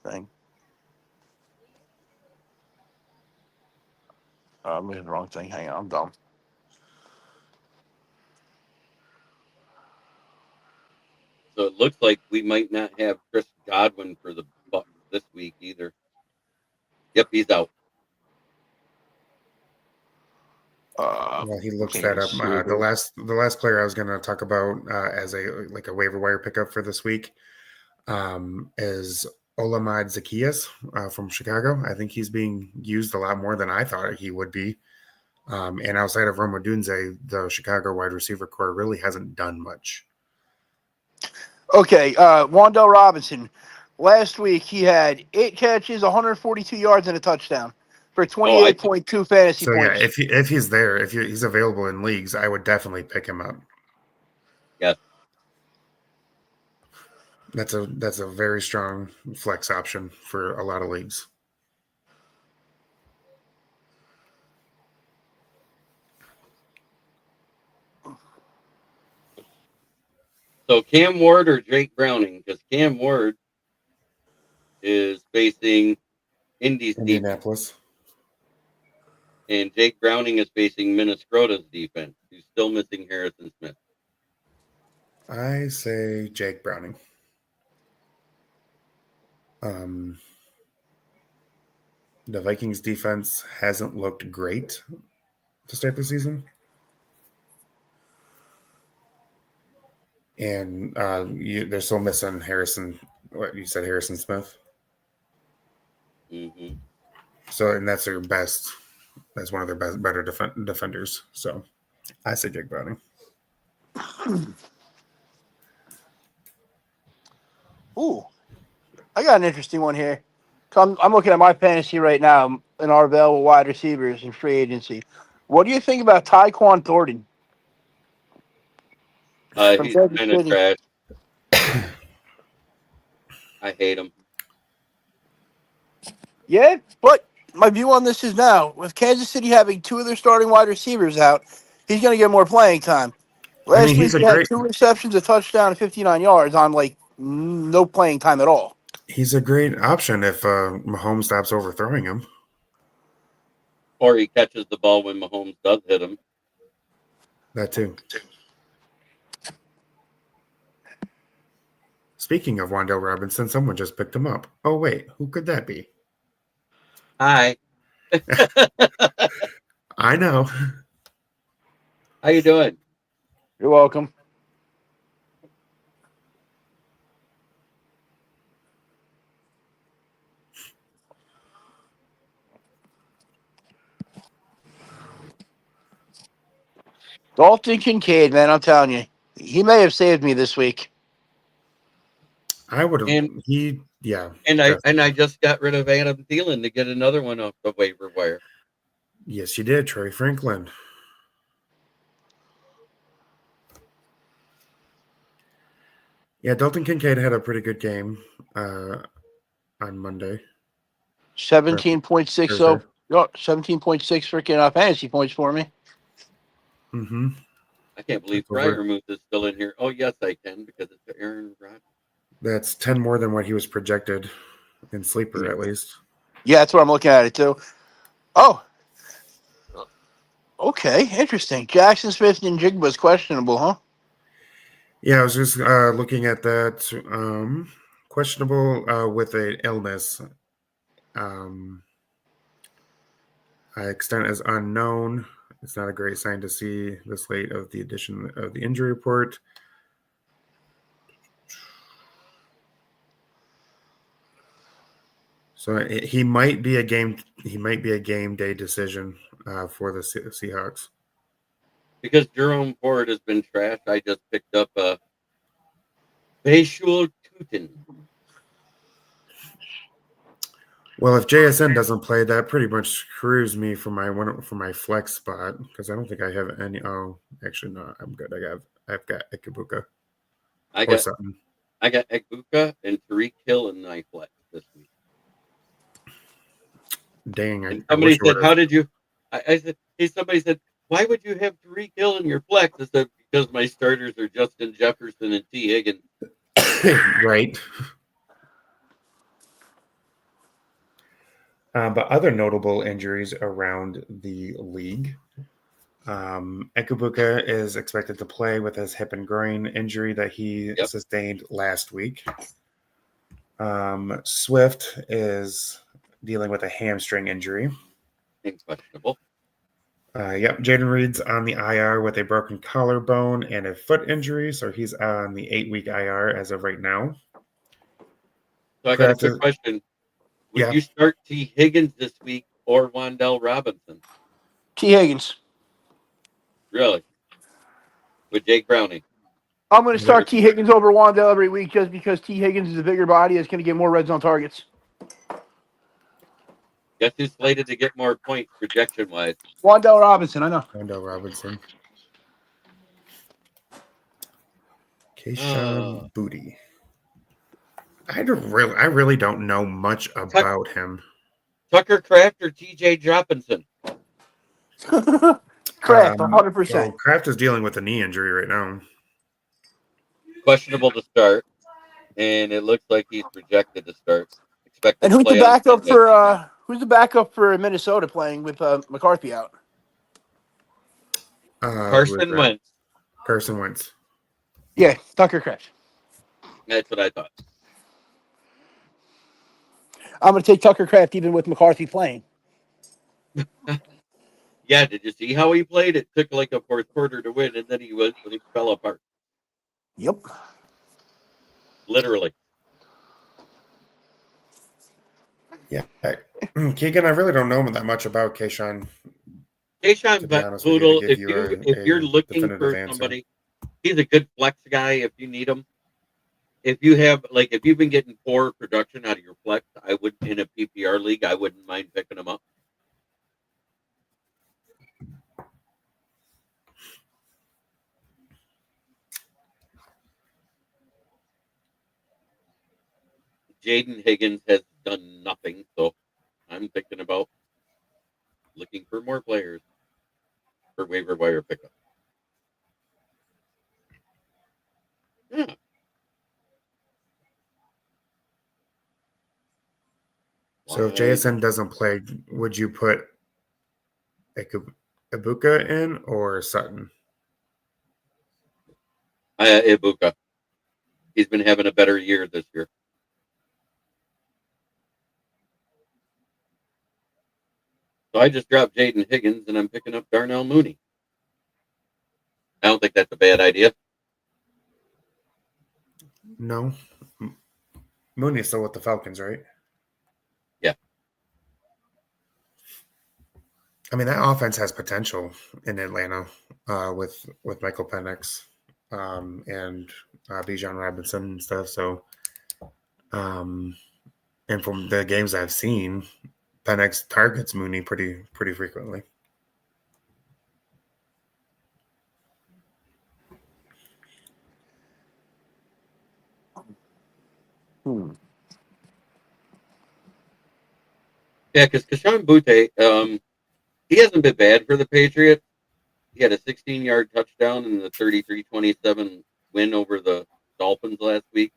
thing. I'm doing the wrong thing. Hang on, I'm dumb. So it looks like we might not have Chris Godwin for the Bucs this week either. Yep, he's out. Well, he looks Okay, that up. let's see here. The last player I was going to talk about as a waiver wire pickup for this week is Olamide Zacchaeus from Chicago. I think he's being used a lot more than I thought he would be. And outside of Rome Odunze, the Chicago wide receiver core really hasn't done much. Okay, Wandell Robinson. Last week he had 8 catches, 142 yards, and a touchdown for 28.2 fantasy So yeah, points. if he's there, if he's available in leagues, I would definitely pick him up. Yes. That's a very strong flex option for a lot of leagues. So Cam Ward or Jake Browning? Because Cam Ward is facing Indy's defense, Indianapolis. and Jake Browning is facing Minnesota's defense, who's still missing Harrison Smith. I say Jake Browning. The Vikings defense hasn't looked great to start the season. And they're still missing Harrison. What you said, Harrison Smith? Mm-hmm. So, and that's their best. That's one of their better defenders. So, I say Jake Browning. Ooh, I got an interesting one here. So I'm looking at my fantasy right now in our available wide receivers in free agency. What do you think about Tyquan Thornton? He's kind of trash. I hate him. Yeah, but my view on this is now, with Kansas City having 2 of their starting wide receivers out, he's going to get more playing time. Last week he had 2 receptions, a touchdown, and 59 yards on no playing time at all. He's a great option if Mahomes stops overthrowing him. Or he catches the ball when Mahomes does hit him. That too. Speaking of Wandell Robinson, someone just picked him up. Oh, wait. Who could that be? Hi. I know. How you doing? You're welcome. Dalton Kincaid, man, I'm telling you, he may have saved me this week. I would have. And I just got rid of Adam Thielen to get another one off the waiver wire. Yes, you did, Troy Franklin. Yeah, Dalton Kincaid had a pretty good game on Monday. 17.60, 17.6 freaking fantasy points for me. Mm-hmm. I can't believe Fryermuth is still in here. Oh, yes, I can, because it's Aaron Rodgers. That's 10 more than what he was projected in Sleeper, at least. Yeah, that's what I'm looking at it, too. Oh. Okay, interesting. Jackson Smith and Jigba is questionable, huh? Yeah, I was just looking at that. Questionable with an illness. Extent is unknown. It's not a great sign to see this late of the addition of the injury report. So he might be a game day decision for the Seahawks. Because Jerome Ford has been trashed, I just picked up a Bashul Tutin. Well, if JSN doesn't play, that pretty much screws me for my flex spot because I don't think I have any. Oh, actually, no, I'm good. I've got Ikebuka. I got Ikebuka and Tariq Hill in my flex this week. Dang! And somebody said, "How did you?" I said, "Hey, somebody said, why would you have Tariq Hill in your flex?" I said, "Because my starters are Justin Jefferson and T. Higgins." Right. But other notable injuries around the league. Ekubuka is expected to play with his hip and groin injury that he sustained last week. Swift is dealing with a hamstring injury. Questionable. Jaden Reed's on the IR with a broken collarbone and a foot injury, so he's on the 8-week IR as of right now. So I got a quick question. Would you start T. Higgins this week or Wan'Dale Robinson? T. Higgins. Really? With Jake Browning? I'm going to start T. Higgins over Wan'Dale every week just because T. Higgins is a bigger body that's going to get more red zone targets. Guess who's slated to get more points projection-wise? Wan'Dale Robinson, I know. Wan'Dale Robinson. Keyshawn Booty. I really don't know much about him. Tucker Kraft or T.J. Droppinson? Kraft, 100%. So Kraft is dealing with a knee injury right now. Questionable to start, and it looks like he's projected to start. And who's the backup for? Who's the backup for Minnesota playing with McCarthy out? Carson Wentz. Carson Wentz. Yeah, Tucker Kraft. That's what I thought. I'm going to take Tucker Kraft even with McCarthy playing. Yeah, did you see how he played? It took like a fourth quarter to win, and then he fell apart. Yep. Literally. Yeah. Keegan, I really don't know that much about Keyshawn. Keyshawn Poodle, if you're looking for somebody, he's a good flex guy if you need him. If you've been getting poor production out of your flex, I would, in a PPR league, I wouldn't mind picking him up. Jaden Higgins has done nothing, so I'm thinking about looking for more players for waiver wire pickup. Yeah. So if JSN doesn't play, would you put Ibuka in or Sutton? Ibuka. He's been having a better year this year. So I just dropped Jaden Higgins, and I'm picking up Darnell Mooney. I don't think that's a bad idea. No. Mooney's still with the Falcons, right? Yeah. I mean, that offense has potential in Atlanta with Michael Penix and Bijan Robinson and stuff. So, and from the games I've seen, Penix targets Mooney pretty frequently. Yeah, because Keyshawn Butte, he hasn't been bad for the Patriots. He had a 16-yard touchdown in the 33-27 win over the Dolphins last week.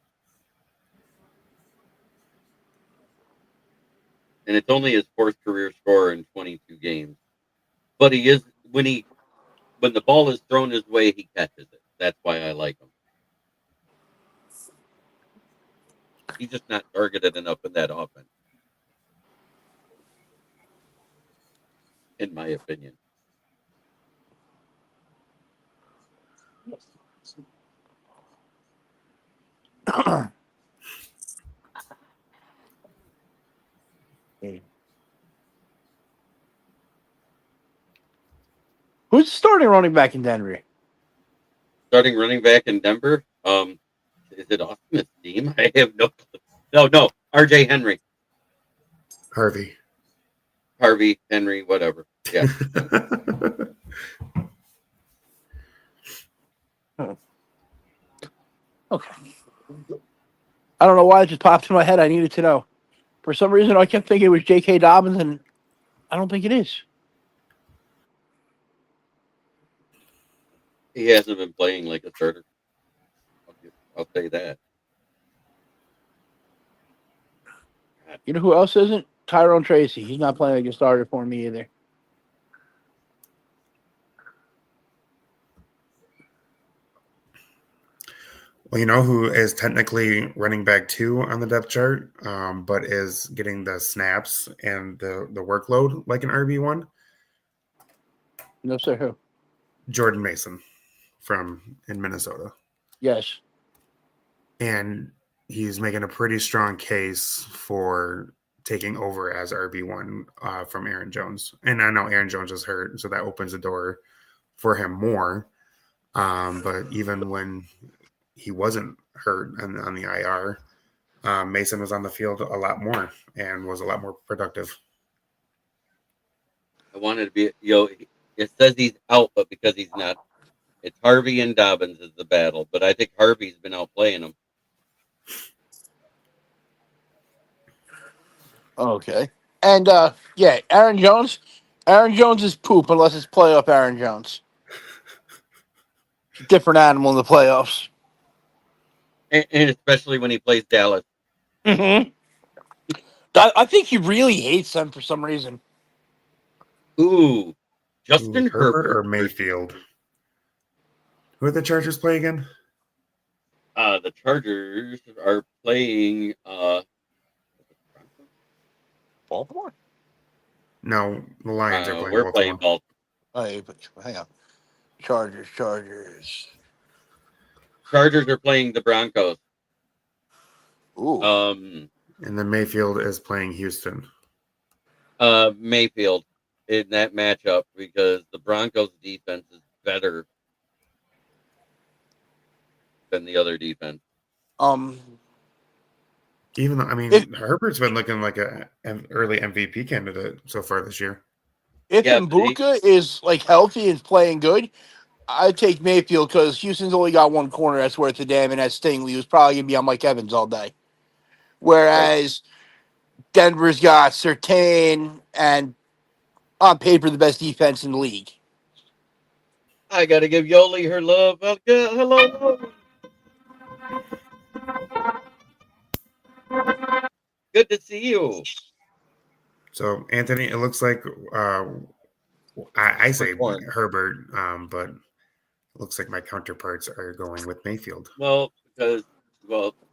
And it's only his fourth career score in 22 games. But he is when the ball is thrown his way, he catches it. That's why I like him. He's just not targeted enough in that offense, in my opinion. Who's starting running back in Denver? Starting running back in Denver? Is it Austin Esteem? I have no clue. No. RJ Henry. Harvey, Henry, whatever. Yeah. Okay. I don't know why it just popped in my head. I needed to know. For some reason, I kept thinking it was J.K. Dobbins, and I don't think it is. He hasn't been playing like a starter. I'll say that. You know who else isn't? Tyrone Tracy. He's not playing like a starter for me either. Well, you know who is technically running back 2 on the depth chart, but is getting the snaps and the workload like an RB1? No, sir. Who? Jordan Mason in Minnesota. Yes. And he's making a pretty strong case for taking over as RB1 from Aaron Jones. And I know Aaron Jones is hurt, so that opens the door for him more. But even when he wasn't hurt on the IR, Mason was on the field a lot more and was a lot more productive. I wanted to be, it says he's out, but because he's not, it's Harvey and Dobbins is the battle. But I think Harvey's been outplaying him. Okay. And yeah, Aaron Jones. Aaron Jones is poop unless it's playoff Aaron Jones. Different animal in the playoffs. And especially when he plays Dallas. Mm-hmm. I think he really hates them for some reason. Ooh, Justin Herbert or Mayfield. Who did the Chargers play again? The Chargers are playing Baltimore? No, the Lions are playing we're playing Baltimore. Oh, hang on. Chargers. Chargers are playing the Broncos. Ooh. And then Mayfield is playing Houston. Mayfield in that matchup because the Broncos defense is better than the other defense. Even though, Herbert's been looking like an early MVP candidate so far this year. If Mbuka is like healthy and playing good, I'd take Mayfield because Houston's only got one corner that's worth a damn, and that's Stingley, who's probably gonna be on Mike Evans all day. Whereas Denver's got Surtain and on paper the best defense in the league. I gotta give Yoli her love. Hello. Good to see you. So, Anthony, it looks like I say Herbert, but it looks like my counterparts are going with Mayfield. Well, because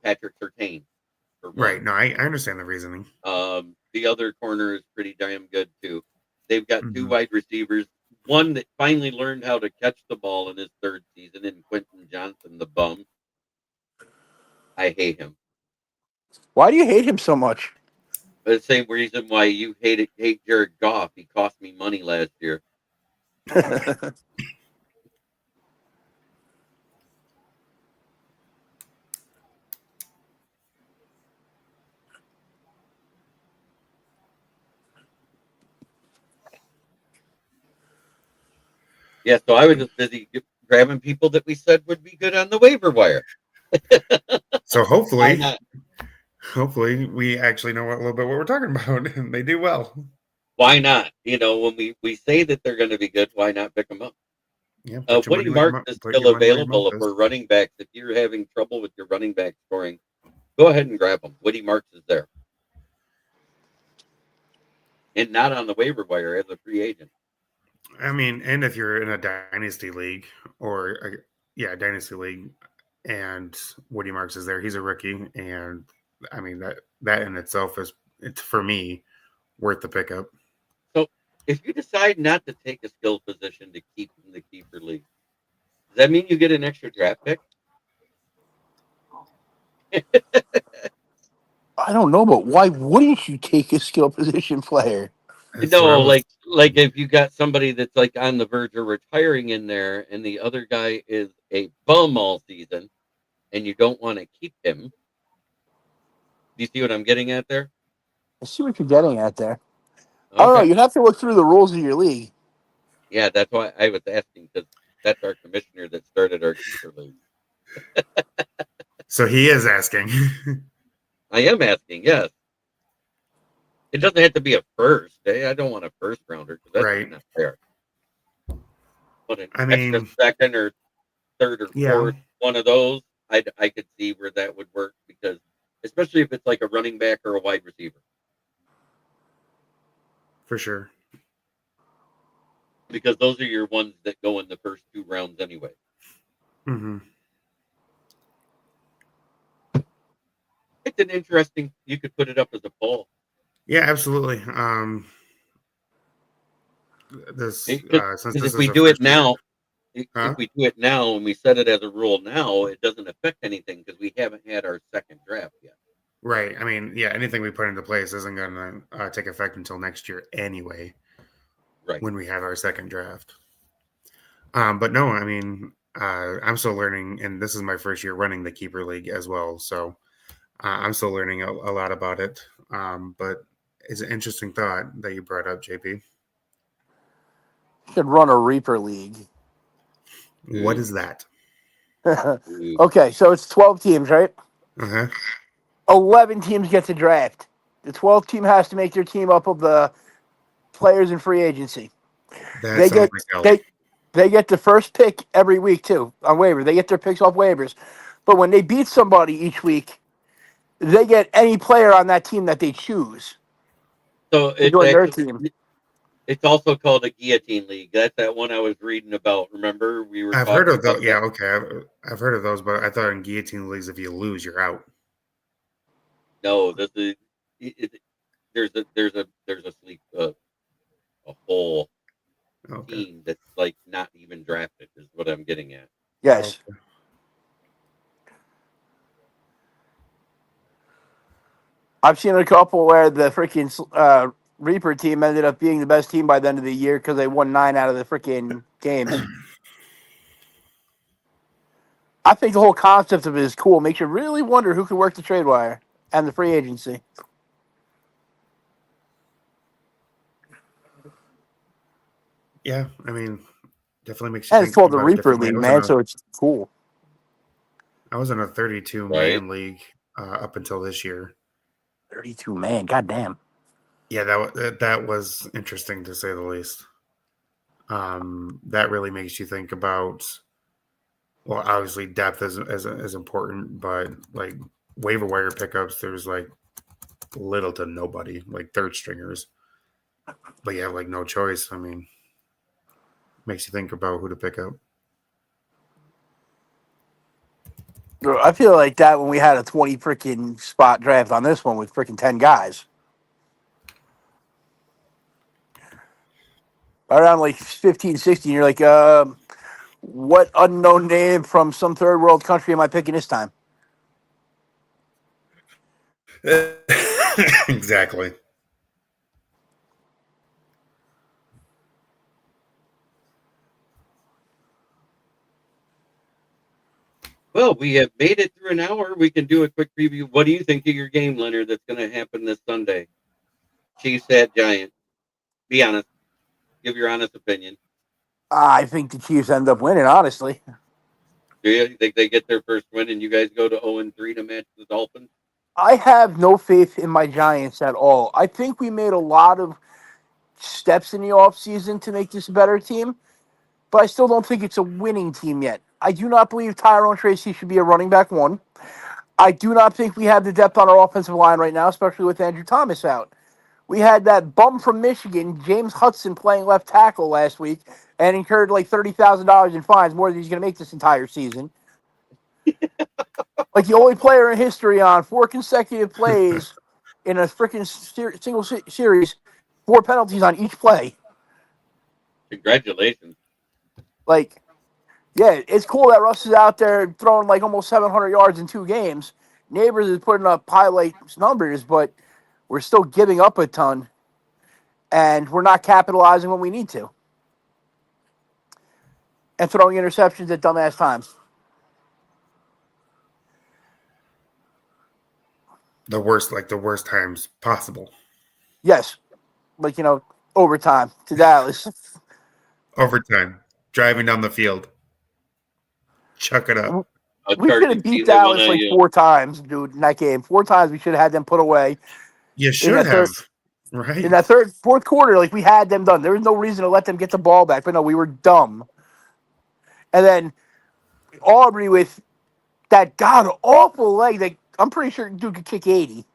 Patrick Surtain. Right. No, I understand the reasoning. The other corner is pretty damn good too. They've got two wide receivers. One that finally learned how to catch the ball in his third season, and Quentin Johnson, the bum. I hate him. Why do you hate him so much? The same reason why you hate Jared Goff. He cost me money last year. Yeah, so I was just busy grabbing people that we said would be good on the waiver wire. So hopefully we actually know a little bit what we're talking about, and they do well. Why not? When we say that they're going to be good, why not pick them up? Yeah, Woody Marks is still available for running backs. If you're having trouble with your running back scoring, go ahead and grab them. Woody Marks is there. And not on the waiver wire as a free agent. And if you're in a dynasty league dynasty league, and Woody Marks is there, he's a rookie, and that in itself it's for me worth the pickup. So if you decide not to take a skill position to keep in the keeper league, does that mean you get an extra draft pick? I don't know, but why wouldn't you take a skill position player? Like if you got somebody that's like on the verge of retiring in there, and the other guy is a bum all season, and you don't want to keep him. Do you see what I'm getting at there? I see what you're getting at there. Okay. I don't know. You'd have to look through the rules of your league. Yeah, that's why I was asking, because that's our commissioner that started our keeper league. So he is asking. I am asking, yes. It doesn't have to be a first. I don't want a first rounder, because that's not fair. But an extra second or third or fourth, one of those, I could see where that would work, because especially if it's like a running back or a wide receiver. For sure. Because those are your ones that go in the first 2 rounds anyway. Mm-hmm. It's an interesting. You could put it up as a poll. Yeah, absolutely. Since this If is we our do it first year, now, huh? if we do it now and we set it as a rule now, it doesn't affect anything because we haven't had our second draft yet. Right. I mean, yeah, anything we put into place isn't going to take effect until next year anyway. Right. When we have our second draft. But no, I mean, I'm still learning, and this is my first year running the keeper league as well. So I'm still learning a lot about it. But it's an interesting thought that you brought up, JP. Should run a Reaper League. What is that? Okay, so it's 12 teams, right? Uh-huh. 11 teams get to draft. The 12th team has to make their team up of the players in free agency. That sounds like hell. They get the first pick every week too on waiver. They get their picks off waivers, but when they beat somebody each week, they get any player on that team that they choose. So to join their team. It's also called a guillotine league. That's that one I was reading about. Remember, we were. I've heard of those. Yeah, okay. I've heard of those, but I thought in guillotine leagues, if you lose, you're out. No, there's a sleep a whole team that's like not even drafted is what I'm getting at. Yes. Okay. I've seen a couple where the freaking Reaper team ended up being the best team by the end of the year because they won 9 out of the freaking games. I think the whole concept of it is cool. Makes you really wonder who could work the trade wire and the free agency. Yeah, I mean, definitely makes you And think. it's called the about Reaper League, man, so it's cool. I was in a 32-man league up until this year. 32 man, goddamn. Yeah, that was interesting to say the least. That really makes you think about. Well, obviously depth is important, but like waiver wire pickups, there's like little to nobody, like third stringers. But you have like no choice. I mean, makes you think about who to pick up. I feel like that when we had a 20 freaking spot draft on this one with freaking 10 guys. Around like 15, 16, you're like, what unknown name from some third world country am I picking this time? Exactly. Well, we have made it through an hour. We can do a quick preview. What do you think of your game, Leonard, that's going to happen this Sunday? Chiefs at Giants. Be honest. Give your honest opinion. I think the Chiefs end up winning, honestly. Do you think they get their first win and you guys go to 0-3 to match the Dolphins? I have no faith in my Giants at all. I think we made a lot of steps in the offseason to make this a better team, but I still don't think it's a winning team yet. I do not believe Tyrone Tracy should be a running back one. I do not think we have the depth on our offensive line right now, especially with Andrew Thomas out. We had that bum from Michigan, James Hudson, playing left tackle last week and incurred like $30,000 in fines, more than he's going to make this entire season. Like the only player in history on 4 consecutive plays in a freaking single series, 4 penalties on each play. Congratulations. Like, yeah, it's cool that Russ is out there throwing like almost 700 yards in 2 games. Neighbors is putting up highlight numbers, but we're still giving up a ton, and we're not capitalizing when we need to. And throwing interceptions at dumbass times. The worst times possible. Yes. Like, overtime to Dallas. Overtime. Driving down the field. Chuck it up. We should have beat Dallas like 4 times, dude, in that game. 4 times we should have had them put away. You should have. Right. In that fourth quarter, like we had them done. There was no reason to let them get the ball back, but no, we were dumb. And then Aubrey with that god awful leg that I'm pretty sure dude could kick 80.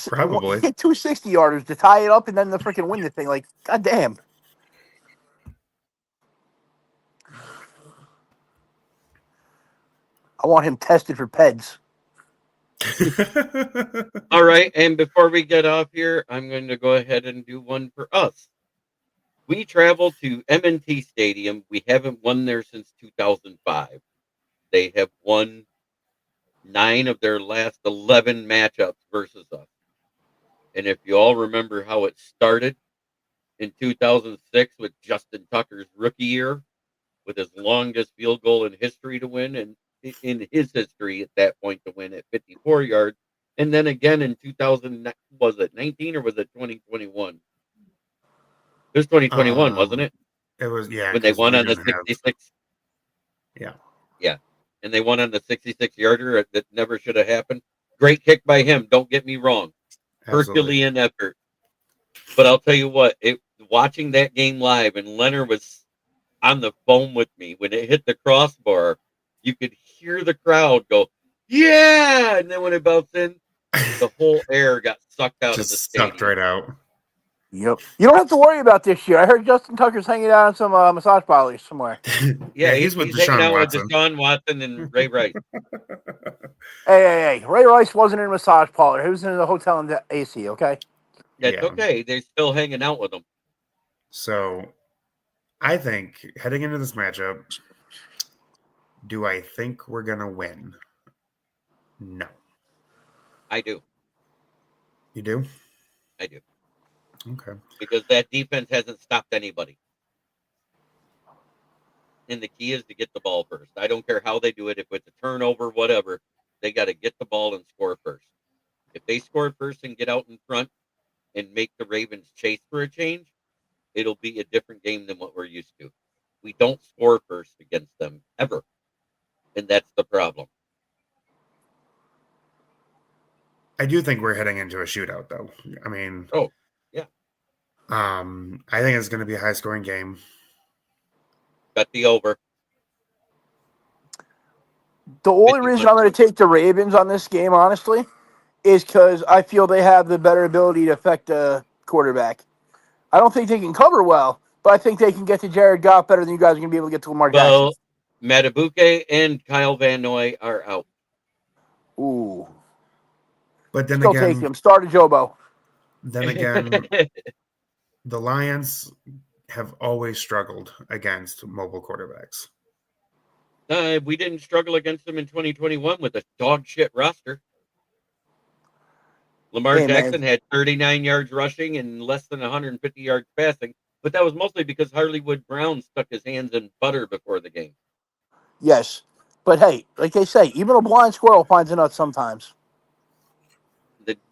Probably. Get 260 yarders to tie it up and then the freaking win the thing. Like, goddamn. I want him tested for PEDs. All right, and before we get off here, I'm going to go ahead and do one for us. We traveled to M&T Stadium. We haven't won there since 2005. They have won 9 of their last 11 matchups versus us. And if you all remember how it started in 2006 with Justin Tucker's rookie year, with his longest field goal in history to win, and in his history at that point to win at 54 yards, and then again in 2000, was it 19 or was it 2021? It was 2021, wasn't it? It was, yeah. When they won on the 66. Yeah. Yeah. And they won on the 66-yarder that never should have happened. Great kick by him. Don't get me wrong. Absolutely. Herculean effort. But I'll tell you what, watching that game live, and Leonard was on the phone with me when it hit the crossbar, you could hear the crowd go, yeah! And then when it bounced in, the whole air got sucked out of the stadium. Sucked right out. Yep. You don't have to worry about this year. I heard Justin Tucker's hanging out on some massage parlors somewhere. Yeah, he's hanging out with Deshaun Watson and Ray Rice. Hey. Ray Rice wasn't in a massage parlor. He was in a hotel in the AC, okay? That's okay. They're still hanging out with him. So, I think, heading into this matchup, do I think we're going to win? No. I do. You do? I do. Okay. Because that defense hasn't stopped anybody. And the key is to get the ball first. I don't care how they do it. If it's a turnover, whatever, they got to get the ball and score first. If they score first and get out in front and make the Ravens chase for a change, it'll be a different game than what we're used to. We don't score first against them ever. And that's the problem. I do think we're heading into a shootout, though. I mean, yeah. I think it's going to be a high-scoring game. Bet the over. The only reason I'm going to take the Ravens on this game, honestly, is because I feel they have the better ability to affect the quarterback. I don't think they can cover well, but I think they can get to Jared Goff better than you guys are going to be able to get to Lamar Jackson. Well, Matabuke and Kyle Van Noy are out. Ooh. But then Still again, take him. Start a Jobo. Then again, the Lions have always struggled against mobile quarterbacks. We didn't struggle against them in 2021 with a dog shit roster. Lamar Jackson had 39 yards rushing and less than 150 yards passing, but that was mostly because Hollywood Brown stuck his hands in butter before the game. Yes. But hey, like they say, even a blind squirrel finds a nut sometimes.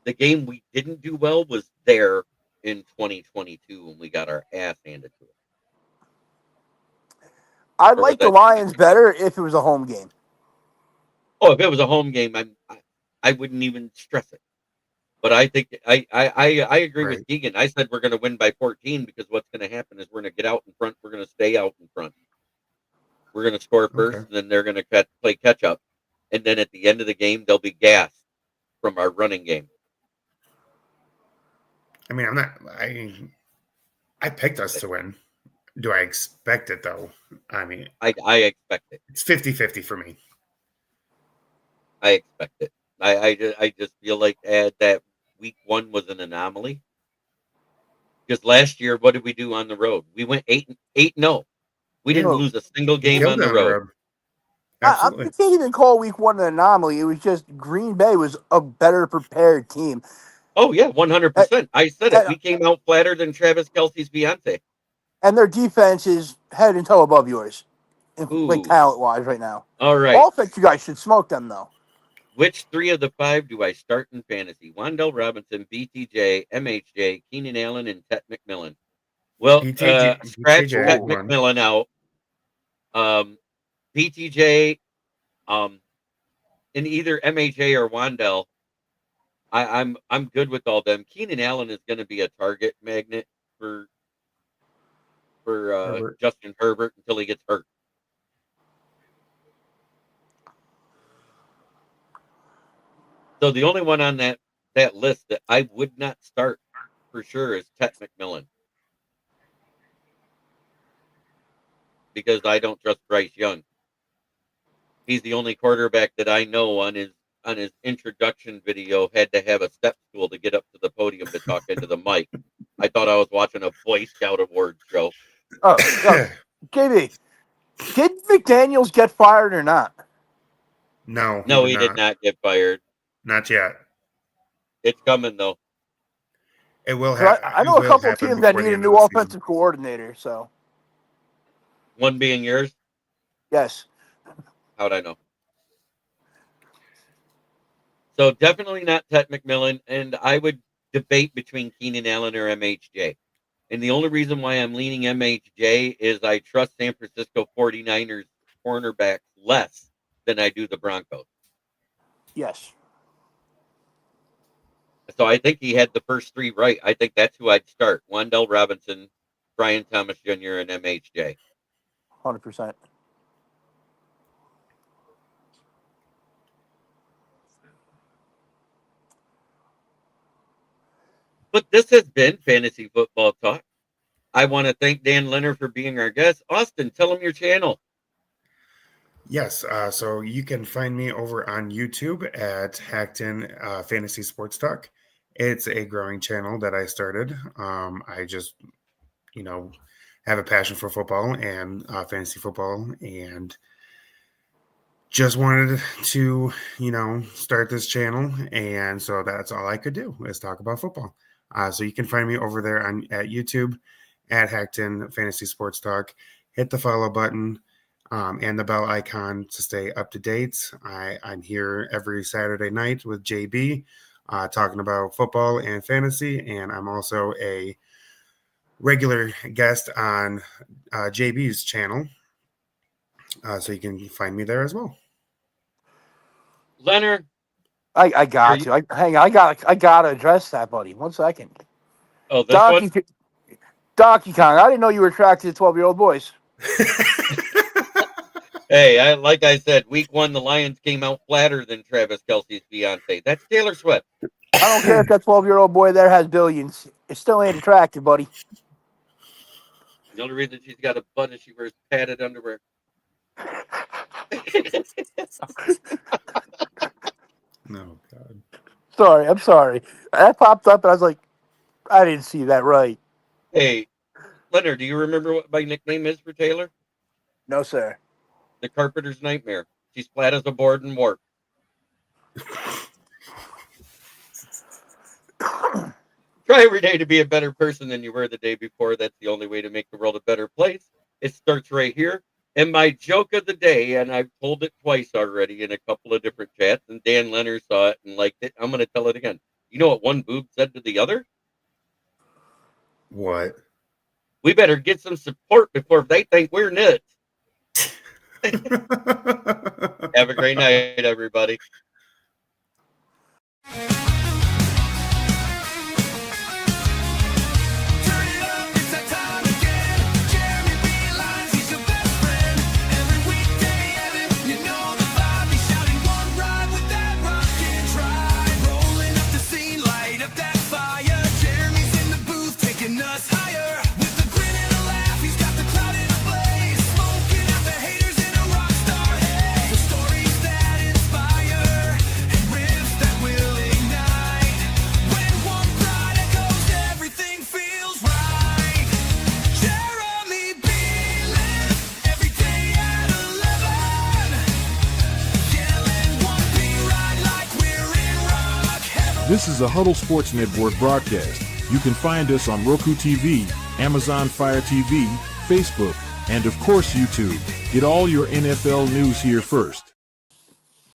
The game we didn't do well was there in 2022 when we got our ass handed to us. I'd like the Lions better if it was a home game. Oh, if it was a home game, I wouldn't even stress it. But I think I agree with Keegan. I said we're going to win by 14 because what's going to happen is we're going to get out in front. We're going to stay out in front. We're going to score first, and then they're going to play catch up. And then at the end of the game, they'll be gassed from our running game. I mean, I picked us to win. Do I expect it, though? I mean, I expect it. It's 50-50 for me. I expect it. I just feel like that week 1 was an anomaly. Because last year, what did we do on the road? We went 8-0. We didn't lose a single game on the road. I can't even call week 1 an anomaly. It was just Green Bay was a better prepared team. Oh, yeah, 100%. I said it. We came out flatter than Travis Kelce's fiance. And their defense is head and toe above yours, like talent-wise right now. All right. Offense, you guys should smoke them, though. Which 3 of the 5 do I start in fantasy? Wan'Dale Robinson, BTJ, MHJ, Keenan Allen, and Ted McMillan. Well, scratch Ted McMillan out. BTJ, in either MHJ or Wan'Dale, I'm good with all them. Keenan Allen is going to be a target magnet for Justin Herbert until he gets hurt. So the only one on that list that I would not start for sure is Ted McMillan, because I don't trust Bryce Young. He's the only quarterback that I know on his introduction video had to have a step stool to get up to the podium to talk into the mic. I thought I was watching a Boy Scout award show. Oh, JB, did McDaniels get fired or not? No, he did not get fired. Not yet. It's coming though. It will happen. I know a couple teams that need a new offensive coordinator. So, one being yours? Yes. How'd I know? So definitely not Ted McMillan, and I would debate between Keenan Allen or MHJ. And the only reason why I'm leaning MHJ is I trust San Francisco 49ers cornerbacks less than I do the Broncos. Yes. So I think he had the first three right. I think that's who I'd start. Wan'Dale Robinson, Brian Thomas Jr., and MHJ. 100%. But this has been Fantasy Football Talk. I want to thank Dan Leonard for being our guest. Austin, tell him your channel. Yes, so you can find me over on YouTube at Hackton Fantasy Sports Talk. It's a growing channel that I started. I just, have a passion for football and fantasy football, and just wanted to, start this channel. And so that's all I could do is talk about football. So you can find me over there at YouTube at Hackton Fantasy Sports Talk. Hit the follow button and the bell icon to stay up to date. I'm here every Saturday night with JB talking about football and fantasy, and I'm also a regular guest on JB's channel. So you can find me there as well. Leonard, I got you. Hang on, I gotta address that, buddy. 1 second. Oh, this one? Donkey Kong. I didn't know you were attracted to 12-year-old boys. Hey, like I said, week 1, the Lions came out flatter than Travis Kelce's fiance. That's Taylor Swift. I don't care if that 12-year-old boy there has billions. It still ain't attractive, buddy. The only reason she's got a butt is she wears padded underwear. No, God. I'm sorry. That popped up, and I was like, I didn't see that right. Hey, Leonard, do you remember what my nickname is for Taylor? No, sir. The Carpenter's Nightmare. She's flat as a board and warped. Try every day to be a better person than you were the day before. That's the only way to make the world a better place. It starts right here. And my joke of the day, and I've told it twice already in a couple of different chats, and Dan Leonard saw it and liked it. I'm going to tell it again. You know what one boob said to the other? What? We better get some support before they think we're nuts. Have a great night, everybody. This is a Huddle Sports Network broadcast. You can find us on Roku TV, Amazon Fire TV, Facebook, and of course YouTube. Get all your NFL news here first.